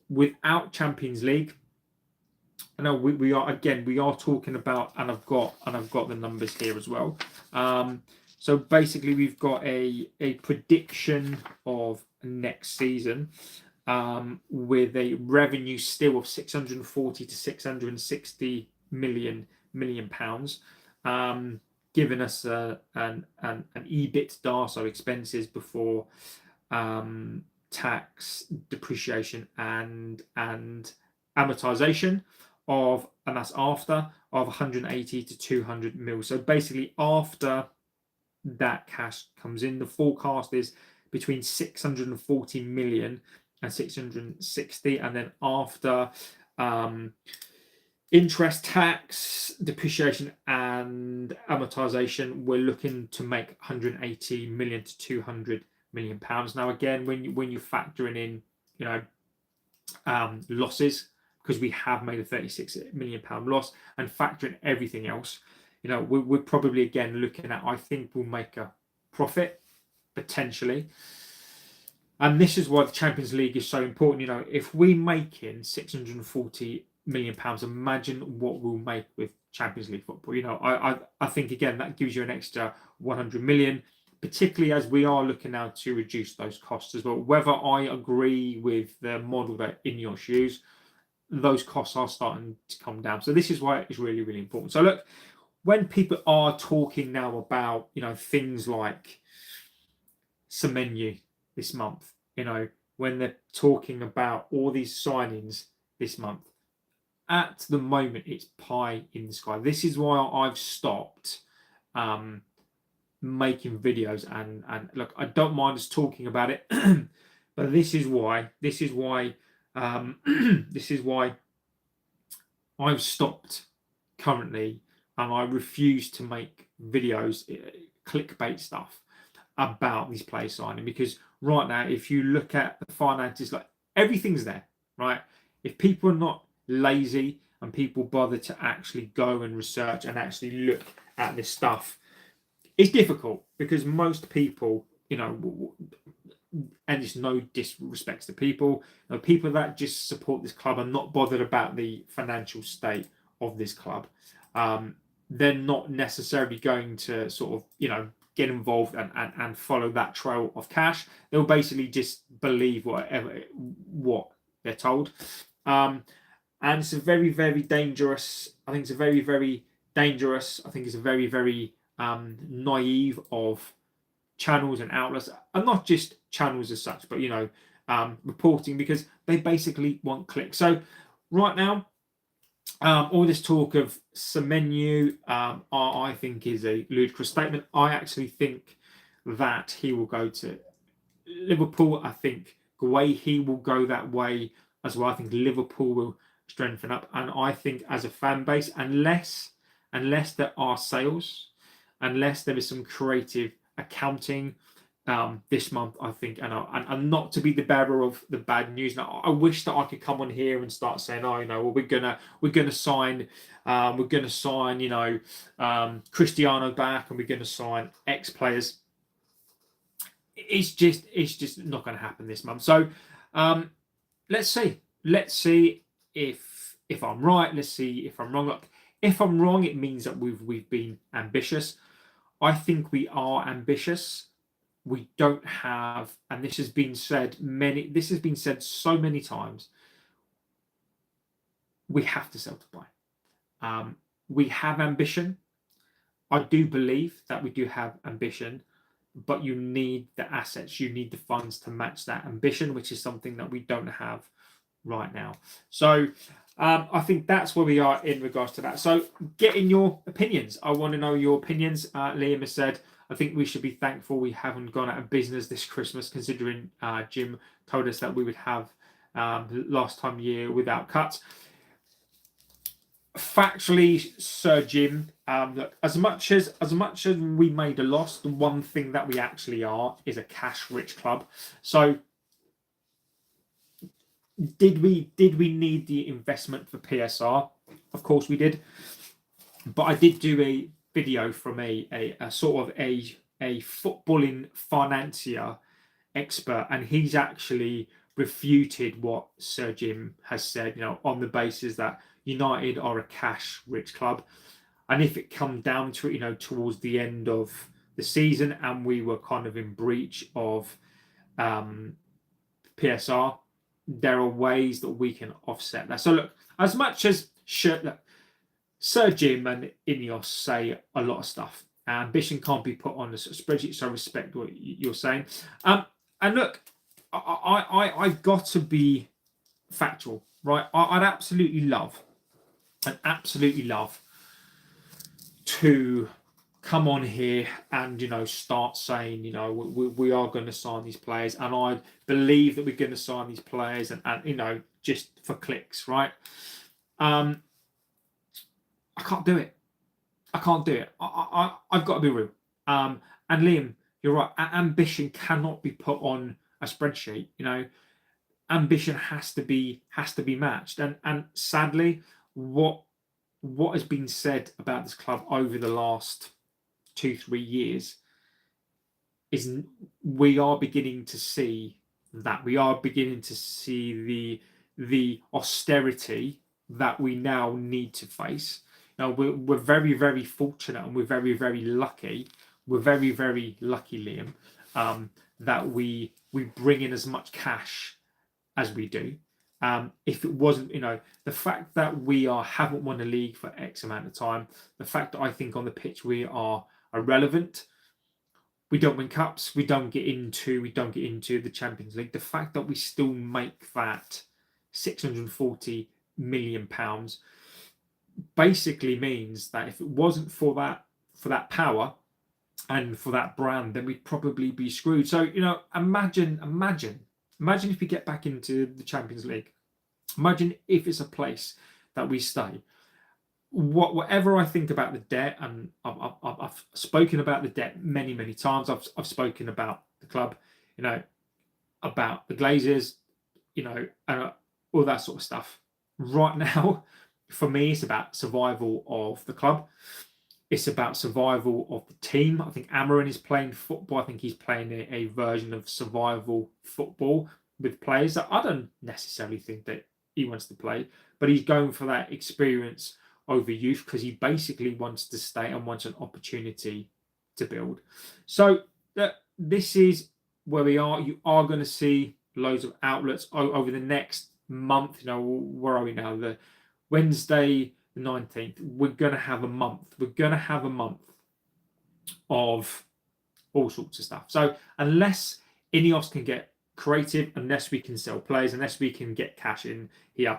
Without Champions League, I know we are talking about, and I've got the numbers here as well. So basically, we've got a prediction of next season with a revenue still of 640 to 660 million pounds, giving us an EBITDA, so expenses before tax, depreciation, and amortization of, and that's after, of 180 to 200 mil. So basically, after that cash comes in, the forecast is between 640 million and 660, and then after interest, tax, depreciation, and amortization, we're looking to make 180 million to 200 million pounds. Now, again, when you factoring in, losses, because we have made a 36 million pound loss, and factoring everything else, we're probably again looking at, I think we'll make a profit potentially. And this is why the Champions League is so important. If we make in 640 million pounds, imagine what we'll make with Champions League football. I think again that gives you an extra 100 million. particularly as we are looking now to reduce those costs as well. Whether I agree with the model that INEOS use, those costs are starting to come down. So this is why it's really, really important. So look, when people are talking now about, things like Semenyo this month, when they're talking about all these signings this month, at the moment it's pie in the sky. This is why I've stopped making videos, and look, I don't mind us talking about it, but this is why I've stopped currently, and I refuse to make videos, clickbait stuff about these players signing, because right now, if you look at the finances, like, everything's there, right? If people are not lazy and people bother to actually go and research and actually look at this stuff, it's difficult, because most people, and it's no disrespect to people, people that just support this club are not bothered about the financial state of this club. They're not necessarily going to sort of, get involved and follow that trail of cash. They'll basically just believe what they're told. And it's a very, very dangerous. I think it's a very, very dangerous. I think it's a very, very naive of channels and outlets, and not just channels as such, but reporting, because they basically want clicks. So right now, all this talk of Semenyo, I think is a ludicrous statement. I actually think that he will go to Liverpool. I think he will go that way as well. I think Liverpool will strengthen up, and I think as a fan base, unless there are sales, unless there is some creative accounting this month, I think, and not to be the bearer of the bad news. Now, I wish that I could come on here and start saying, well, we're gonna sign, Cristiano back, and we're gonna sign X players. It's just not going to happen this month. So let's see if I'm right. Let's see if I'm wrong. Look, if I'm wrong, it means that we've been ambitious. I think we are ambitious. We don't have, and this has been said so many times, we have to sell to buy. We have ambition. I do believe that we do have ambition, but you need the assets, you need the funds to match that ambition, which is something that we don't have right now. So I think that's where we are in regards to that. So get in your opinions. I want to know your opinions. Liam has said, I think we should be thankful we haven't gone out of business this Christmas, considering Jim told us that we would have last time year without cuts. Factually, Sir Jim, look, as much as we made a loss, the one thing that we actually are is a cash-rich club. So did we need the investment for PSR? Of course we did. But I did do a video from a sort of a footballing financier expert, and he's actually refuted what Sir Jim has said, on the basis that United are a cash-rich club. And if it come down to it, towards the end of the season, and we were kind of in breach of PSR, there are ways that we can offset that. So look, as much as Sir Jim and INEOS say a lot of stuff, ambition can't be put on a spreadsheet, so I respect what you're saying. And look, I've got to be factual, right? I'd absolutely love to come on here and start saying we are going to sign these players, and I believe that we're going to sign these players, and just for clicks, right? I can't do it. I've got to be real. And Liam, you're right. Ambition cannot be put on a spreadsheet. Ambition has to be matched. And sadly, what has been said about this club over the last 2-3 years is we are beginning to see that. We are beginning to see the austerity that we now need to face. Now, we're very, very fortunate, and we're very, very lucky we're very, very lucky, Liam, that we bring in as much cash as we do. If it wasn't, the fact that we haven't won a league for X amount of time, the fact that I think on the pitch we are irrelevant, we don't win cups, we don't get into the Champions League. The fact that we still make that £640 million basically means that if it wasn't for that power and for that brand, then we'd probably be screwed. So imagine if we get back into the Champions League. Imagine if it's a place that we stay. Whatever I think about the debt, and I've spoken about the debt many, many times. I've spoken about the club, about the Glazers, and all that sort of stuff. Right now, for me, it's about survival of the club. It's about survival of the team. I think Amorim is playing football. I think he's playing a version of survival football with players that I don't necessarily think that he wants to play, but he's going for that experience over youth because he basically wants to stay and wants an opportunity to build. So this is where we are. You are going to see loads of outlets over the next month. Where are we now? The Wednesday the 19th. We're going to have a month. We're going to have a month of all sorts of stuff. So unless INEOS can get creative, unless we can sell players, unless we can get cash in here,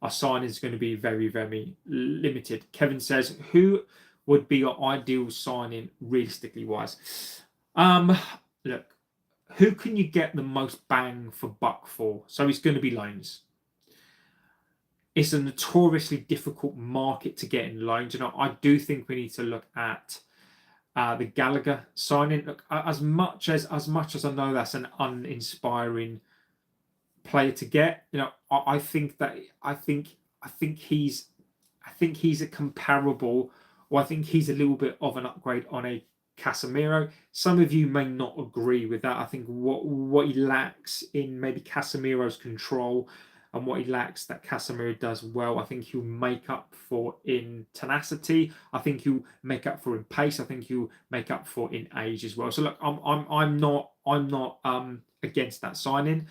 our signing is going to be very, very limited. Kevin says, who would be your ideal signing realistically wise? Look, who can you get the most bang for buck for? So it's going to be loans. It's a notoriously difficult market to get in loans. I do think we need to look at the Gallagher signing. Look, as much as I know that's an uninspiring player to get, I think he's a comparable, or I think he's a little bit of an upgrade on a Casemiro. Some of you may not agree with that. I think what he lacks in maybe Casemiro's control and what he lacks that Casemiro does well, I think he'll make up for in tenacity. I think he'll make up for in pace. I think he'll make up for in age as well. So look, I'm not against that signing.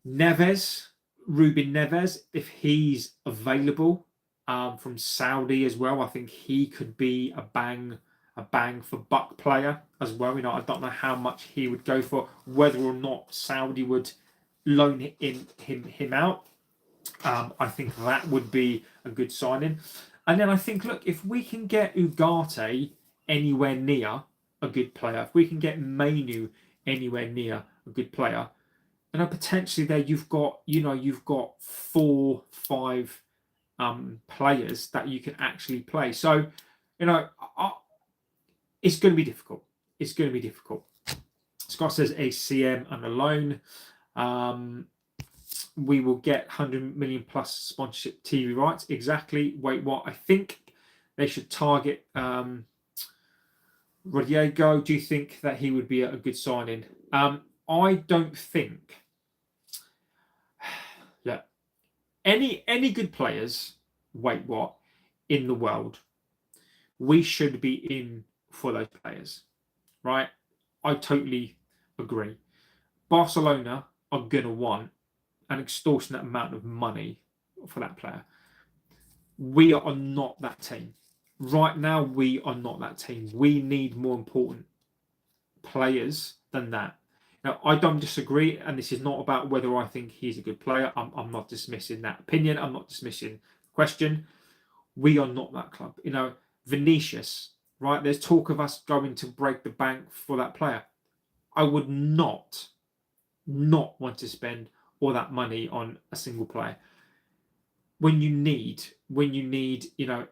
Ruben Neves, if he's available from Saudi as well, I think he could be a bang for buck player as well. I don't know how much he would go for, whether or not Saudi would loan him out. I think that would be a good signing. And then I think, look, if we can get Ugarte anywhere near a good player, if we can get Manu anywhere near a good player, then potentially there you've got 4-5 players that you can actually play. So it's going to be difficult. It's going to be difficult. Scott says a CM and a loan. We will get 100 million plus sponsorship TV rights. Exactly. Wait, what? I think they should target Rodrigo. Do you think that he would be a good signing? I don't think. Yeah. Any good players, wait, what, in the world, we should be in for those players, right? I totally agree. Barcelona are going to want an extortionate amount of money for that player. We are not that team. Right now, we are not that team. We need more important players than that. Now, I don't disagree, and this is not about whether I think he's a good player. I'm not dismissing that opinion. I'm not dismissing the question. We are not that club. Vinicius, right? There's talk of us going to break the bank for that player. I would not want to spend all that money on a single player. When you need,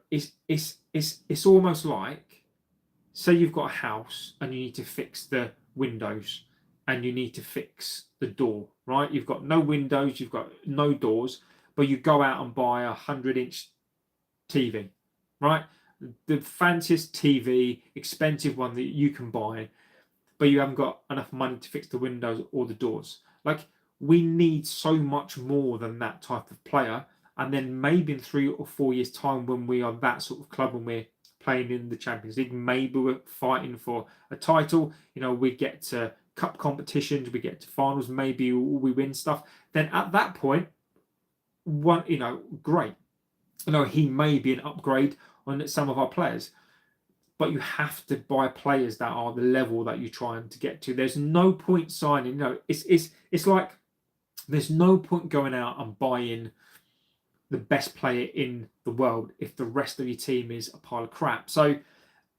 it's almost like, say you've got a house and you need to fix the windows and you need to fix the door, right? You've got no windows, you've got no doors, but you go out and buy a 100-inch TV, right? The fanciest TV, expensive one that you can buy, but you haven't got enough money to fix the windows or the doors. Like, we need so much more than that type of player. And then maybe in 3 or 4 years' time, when we are that sort of club and we're playing in the Champions League. Maybe we're fighting for a title. We get to cup competitions, we get to finals, maybe we win stuff. Then at that point, great. He may be an upgrade on some of our players. But you have to buy players that are the level that you're trying to get to. There's no point signing. It's like there's no point going out and buying the best player in the world if the rest of your team is a pile of crap. So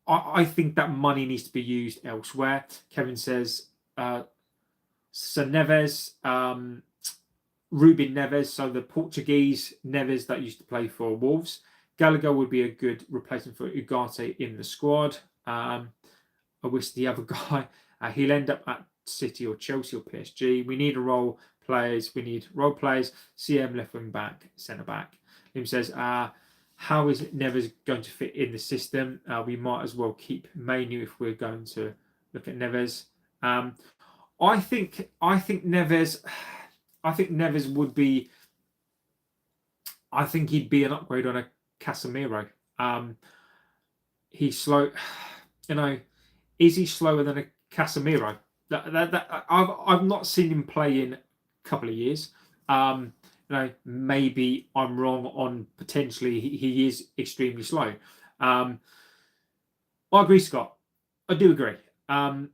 I think that money needs to be used elsewhere. Kevin says Sir Neves, Ruben Neves, so the Portuguese Neves that used to play for Wolves. Gallagher would be a good replacement for Ugarte in the squad. I wish the other guy, he'll end up at City or Chelsea or PSG. We need role players. We need role players. CM left wing back, centre back. Lim says, how is Neves going to fit in the system? We might as well keep Manu if we're going to look at Neves. I think Neves. I think Neves would be. I think he'd be an upgrade on a Casemiro. He's slow. Is he slower than a Casemiro? I've not seen him play in a couple of years. Maybe I'm wrong on potentially he is extremely slow. I agree, Scott. I do agree.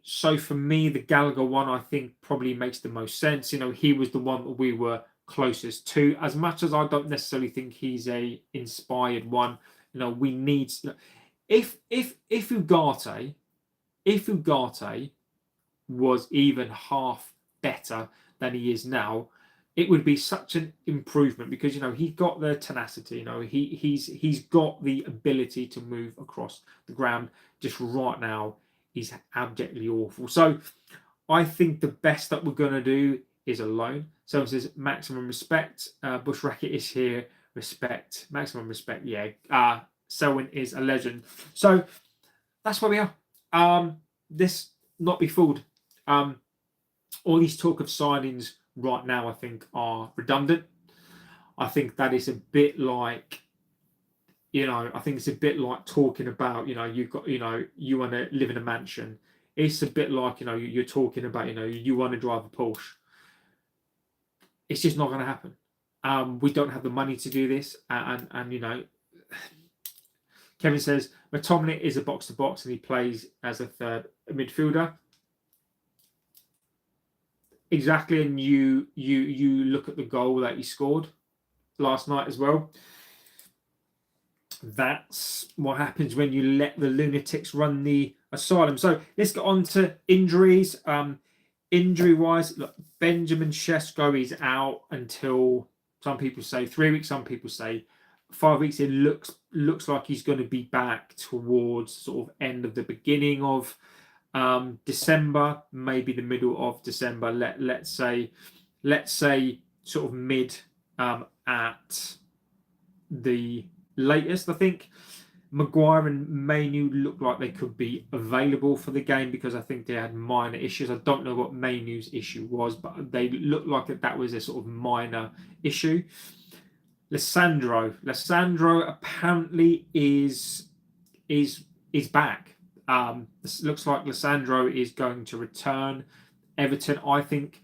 So for me, the Gallagher one I think probably makes the most sense. He was the one that we were closest to. As much as I don't necessarily think he's a inspired one, we need. If Ugarte was even half better than he is now, it would be such an improvement because he's got the tenacity. He's got the ability to move across the ground. Just right now, he's abjectly awful. So I think the best that we're going to do is a loan. So it says maximum respect. Bush Racket is here. Respect. Maximum respect. Yeah. Selwyn is a legend. So that's where we are. This not be fooled. All these talk of signings right now, I think, are redundant. I think that is a bit like, I think it's a bit like talking about, you've got, you want to live in a mansion. It's a bit like, you're talking about, you want to drive a Porsche. It's just not going to happen. We don't have the money to do this. And Kevin says, McTominay is a box-to-box and he plays as a third midfielder. Exactly, and you look at the goal that he scored last night as well. That's what happens when you let the lunatics run the asylum. So let's get on to injuries. Injury-wise, look, Benjamin Sesko is out until some people say 3 weeks, some people say 5 weeks. It looks like he's going to be back towards sort of end of the beginning of December, maybe the middle of December. Let's say sort of mid at the latest. I think Maguire and Manu look like they could be available for the game because I think they had minor issues. I don't know what Manu's issue was, but they look like that was a sort of minor issue. Lissandro apparently is back. Looks like Lissandro is going to return. Everton, I think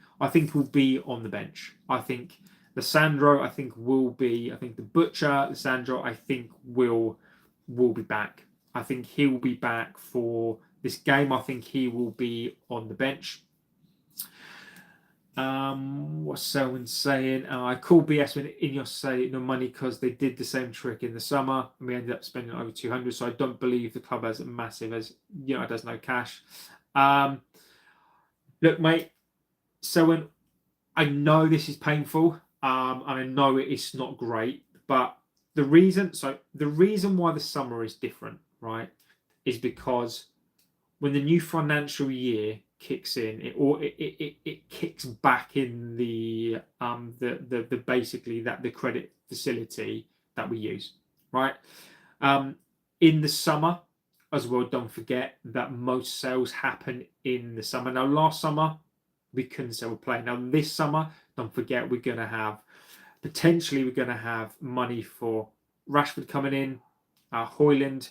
will be on the bench. I think Lissandro, will be. I think the Butcher, Lissandro, will be back. I think he will be back for this game. I think he will be on the bench. What's Selwyn saying? I call BS when INEOS say no money because they did the same trick in the summer and we ended up spending over 200. So I don't believe the club has a massive as it does no cash. Look, mate, Selwyn, I know this is painful, and I know it's not great, but the reason why the summer is different, right, is because when the new financial year kicks in, it kicks back in the basically the credit facility that we use, right? In the summer as well, don't forget that most sales happen in the summer. Now, last summer we couldn't sell a player. Now this summer, don't forget, we're going to have money for Rashford coming in, Højlund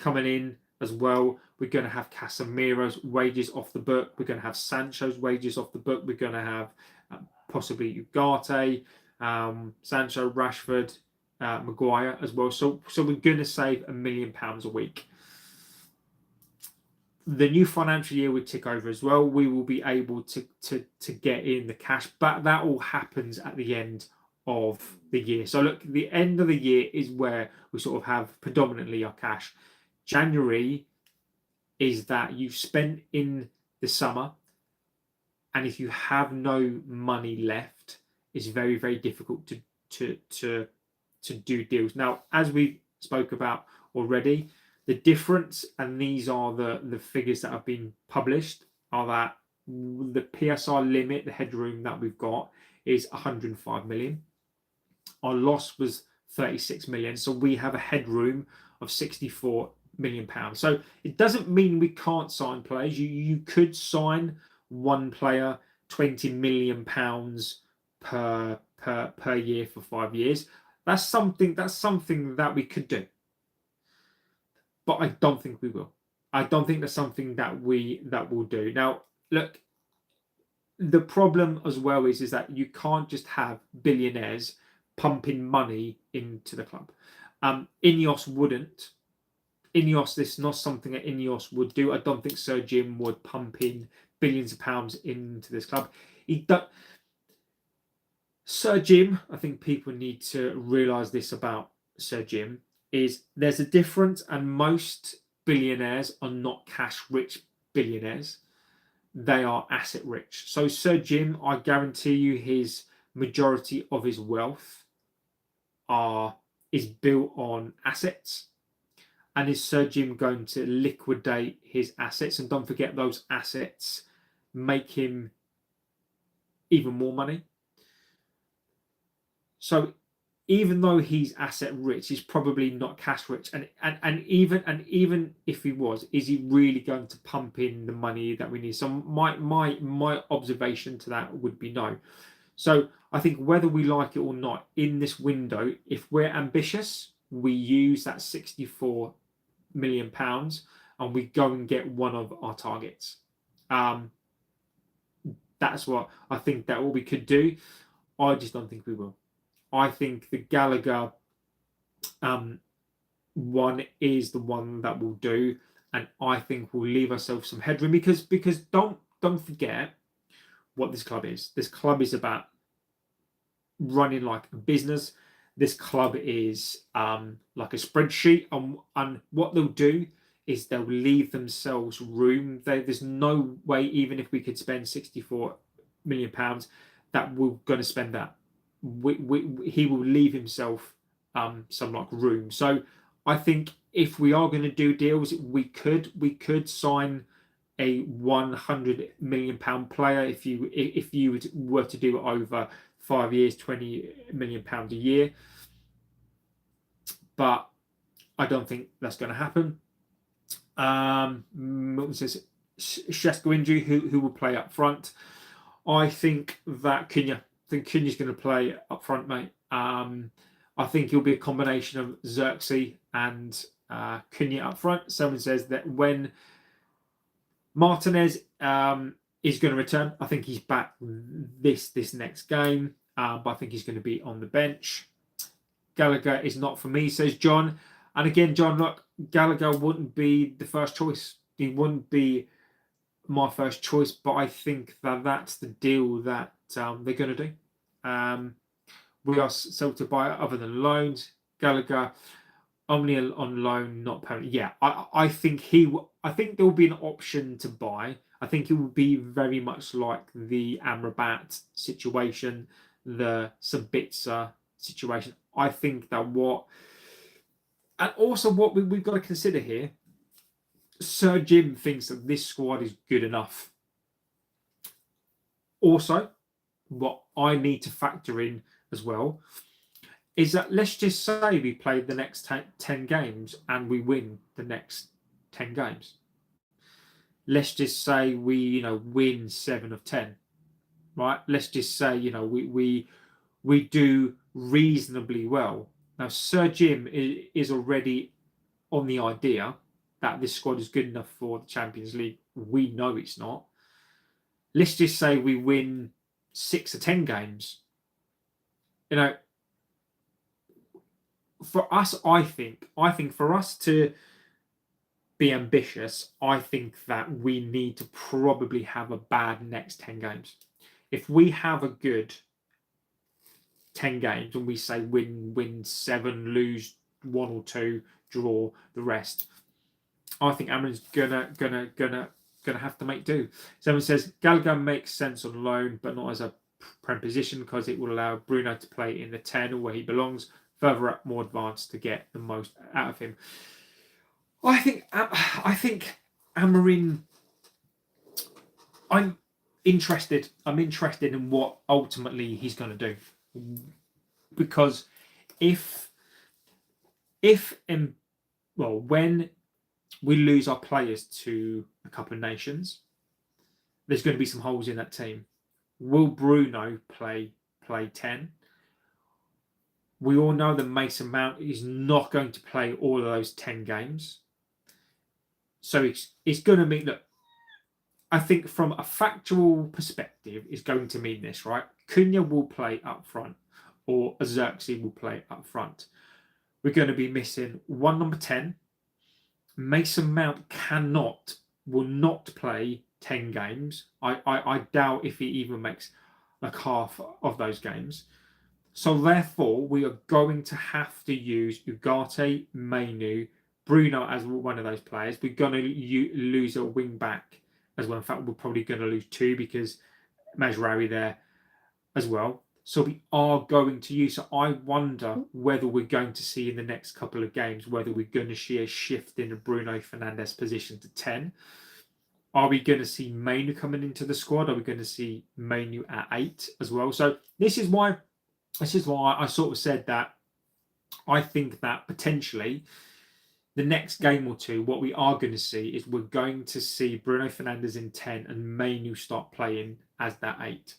coming in as well. We're going to have Casemiro's wages off the book. We're going to have Sancho's wages off the book. We're going to have possibly Ugarte, Sancho, Rashford, Maguire as well. So we're going to save £1 million a week. The new financial year would tick over as well. We will be able to get in the cash, but that all happens at the end of the year. So look, the end of the year is where we sort of have predominantly our cash. January is that you've spent in the summer, and if you have no money left, it's very, very difficult to do deals. Now, as we spoke about already, the difference, and these are the figures that have been published, are that the PSR limit, the headroom that we've got, is 105 million. Our loss was 36 million, so we have a headroom of 64 million pounds. So it doesn't mean we can't sign players. You could sign one player 20 million pounds per year for 5 years. That's something that we could do, but I don't think we will. I don't think that's something that we'll do. Now, look, the problem as well is that you can't just have billionaires pumping money into the club. INEOS wouldn't. INEOS, this is not something that INEOS would do. I don't think Sir Jim would pump in billions of pounds into this club. Sir Jim, I think people need to realise this about Sir Jim, is there's a difference, and most billionaires are not cash-rich billionaires. They are asset-rich. So Sir Jim, I guarantee you, his majority of his wealth is built on assets. And is Sir Jim going to liquidate his assets? And don't forget, those assets make him even more money. So even though he's asset rich, he's probably not cash rich. And even if he was, is he really going to pump in the money that we need? So my observation to that would be no. So I think whether we like it or not, in this window, if we're ambitious, we use that 64 million pounds and we go and get one of our targets. That's what I think that what we could do. I just don't think we will. I think the Gallagher one is the one that we'll do, and I think we'll leave ourselves some headroom because don't forget what this club is. This club is about running like a business. This club is like a spreadsheet, and what they'll do is they'll leave themselves room. There's no way, even if we could spend 64 million pounds, that we're going to spend that. He will leave himself some like room. So I think if we are going to do deals, we could sign a 100 million pound player if you were to do it over 5 years, 20 million pounds a year. But I don't think that's going to happen. Milton says Shesko injury, who will play up front. I think that Cunha. I think Cunha's going to play up front, mate. I think he'll be a combination of Xerxes and Cunha up front. Someone says that when Martinez is going to return, I think he's back this next game, but I think he's going to be on the bench. Gallagher is not for me, says John. And again, John, look, Gallagher wouldn't be the first choice. He wouldn't be my first choice, but I think that that's the deal that they're going to do. We are sold to buy other than loans. Gallagher only on loan, not permanent. Yeah, I think I think there will be an option to buy. I think it will be very much like the Amrabat situation, the Sabitzer situation. I think that and also what we've got to consider here, Sir Jim thinks that this squad is good enough. Also, what I need to factor in as well is that let's just say we play the next 10 games and we win the next 10 games. Let's just say we win 7 of 10, right? Let's just say we do reasonably well. Now Sir Jim is already on the idea that this squad is good enough for the Champions League. We know it's not. Let's just say we win 6 or 10 games. You know, for us, I think for us to be ambitious, I think that we need to probably have a bad next 10 games. If we have a good 10 games and we say win 7, lose 1 or 2, draw the rest, I think Amorim's gonna have to make do. Someone says Gallagher makes sense on loan, but not as a prem position because it will allow Bruno to play in the 10 where he belongs, further up, more advanced to get the most out of him. I think Amorim. I'm interested in what ultimately he's going to do, because when we lose our players to a couple of nations, there's going to be some holes in that team. Will Bruno play 10? We all know that Mason Mount is not going to play all of those 10 games. So it's going to mean that, I think from a factual perspective, it's going to mean this, right? Cunha will play up front, or Xerxes will play up front. We're going to be missing one number 10. Mason Mount will not play 10 games. I doubt if he even makes like half of those games. So therefore, we are going to have to use Ugarte, Mainu, Bruno as one of those players. We're going to lose a wing back as well. In fact, we're probably going to lose 2 because Mazraoui there as well. So we are going to use. So I wonder whether we're going to see in the next couple of games whether we're going to see a shift in the Bruno Fernandes position to 10. Are we going to see Mainu coming into the squad? Are we going to see Mainu at 8 as well? So this is why I sort of said that I think that potentially the next game or two, what we are going to see is we're going to see Bruno Fernandes in 10 and Mainu start playing as that 8.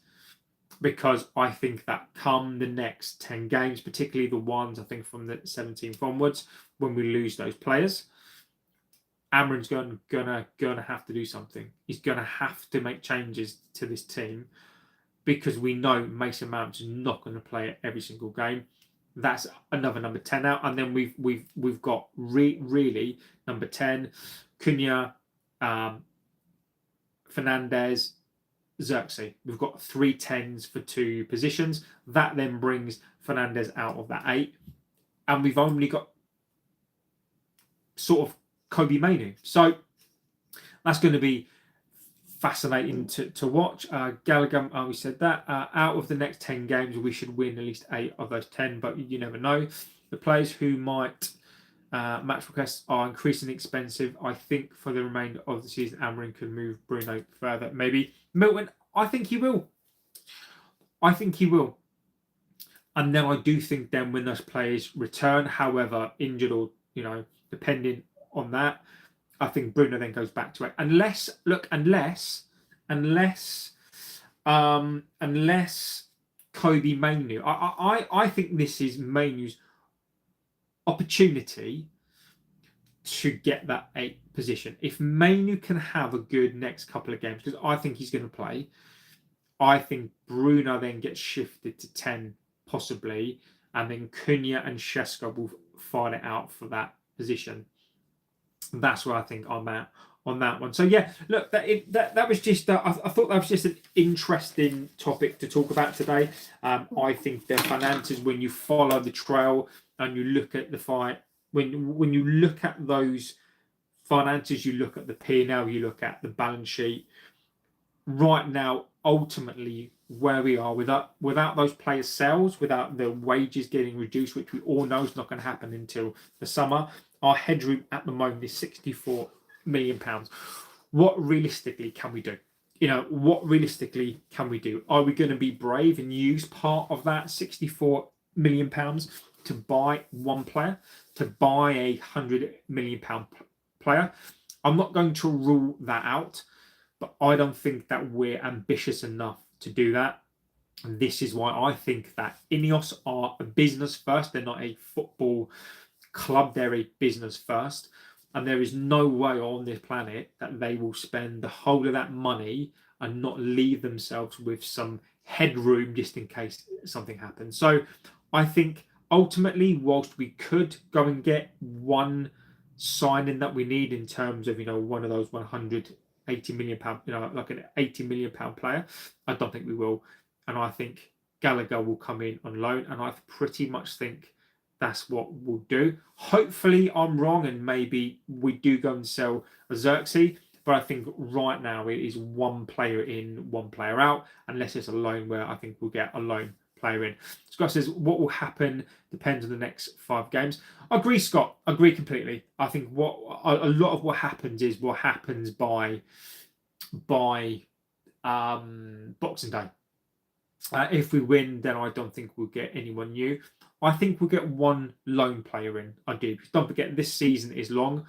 Because I think that come the next 10 games, particularly the ones I think from the 17th onwards, when we lose those players, Amorim's gonna have to do something. He's gonna have to make changes to this team, because we know Mason Mount's not going to play every single game. That's another number 10 out, and then we've got really number 10, Cunha, Fernandes, Xerxes. We've got 3 10s for 2 positions. That then brings Fernandes out of that 8, and we've only got sort of Kobe Mainu. So that's going to be fascinating to watch. Gallagher, we said that. Out of the next 10 games, we should win at least 8 of those 10, but you never know. The players who might match requests are increasingly expensive. I think for the remainder of the season, Amorim could move Bruno further. Maybe Milton, I think he will. And then I do think then when those players return, however injured or, depending on that, I think Bruno then goes back to it. Unless Kobe Mainu. I think this is Mainu's opportunity to get that 8 position. If Mainu can have a good next couple of games, because I think he's going to play, I think Bruno then gets shifted to 10 possibly, and then Cunha and Shesko will fight it out for that position. That's where I think I'm at on that one. So yeah, look, that was just I thought that was just an interesting topic to talk about today. I think the finances, when you follow the trail and you look at the fight, when you look at those finances, you look at the P&L, you look at the balance sheet. Right now, ultimately, where we are without those players' sales, without the wages getting reduced, which we all know is not going to happen until the summer, our headroom at the moment is £64 million. What realistically can we do? What realistically can we do? Are we going to be brave and use part of that £64 million to buy one player, to buy a £100 million player? I'm not going to rule that out, but I don't think that we're ambitious enough to do that. And this is why I think that INEOS are a business first. They're not a football club. They're a business first. And there is no way on this planet that they will spend the whole of that money and not leave themselves with some headroom just in case something happens. So I think ultimately, whilst we could go and get one signing that we need in terms of, one of those 180 million pound, like an 80 million pound player, I don't think we will. And I think Gallagher will come in on loan, and I pretty much think that's what we'll do. Hopefully I'm wrong and maybe we do go and sell a Xerxes, but I think right now it is one player in, one player out, unless it's a loan where I think we'll get a loan player in. Scott says, what will happen depends on the next 5 games. I agree, Scott. I agree completely. I think what a lot of what happens is what happens by Boxing Day. If we win, then I don't think we'll get anyone new. I think we'll get one loan player in. I do. Don't forget, this season is long.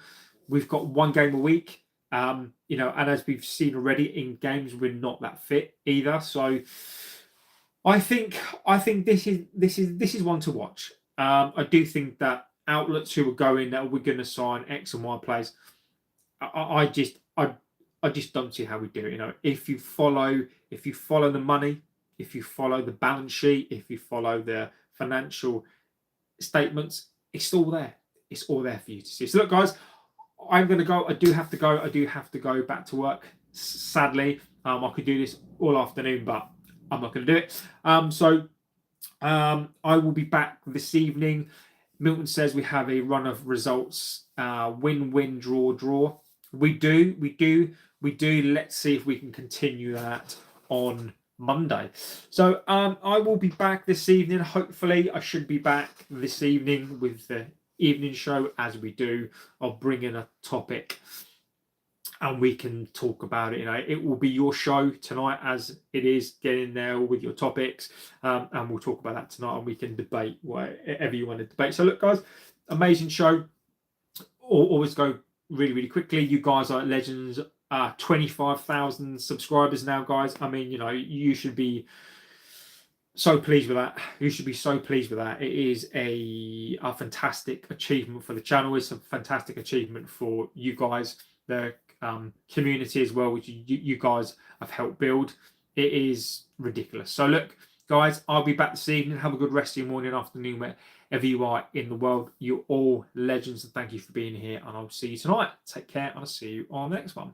We've got 1 game a week. And as we've seen already in games, we're not that fit either. So I think this is one to watch. I do think that outlets who are going that we're going to sign X and Y players, I just don't see how we do it. If you follow the money, if you follow the balance sheet, if you follow the financial statements, it's all there. It's all there for you to see. So look, guys, I'm going to go. I do have to go. I do have to go back to work. Sadly, I could do this all afternoon, but I'm not going to do it. I will be back this evening. Milton says we have a run of results. Win, win, draw, draw. We do. Let's see if we can continue that on Monday. So I will be back this evening. Hopefully, I should be back this evening with the evening show as we do. I'll bring in a topic and we can talk about it. It will be your show tonight, as it is. Get in there with your topics, and we'll talk about that tonight, and we can debate whatever you want to debate. So look, guys, amazing show. Always go really, really quickly. You guys are legends. 25,000 subscribers now, guys. I mean, you should be so pleased with that. You should be so pleased with that. It is a fantastic achievement for the channel. It's a fantastic achievement for you guys, the community as well, which you guys have helped build. It is ridiculous. So look, guys, I'll be back this evening. Have a good rest of your morning, afternoon, wherever you are in the world. You're all legends, and thank you for being here, and I'll see you tonight. Take care, and I'll see you on the next one.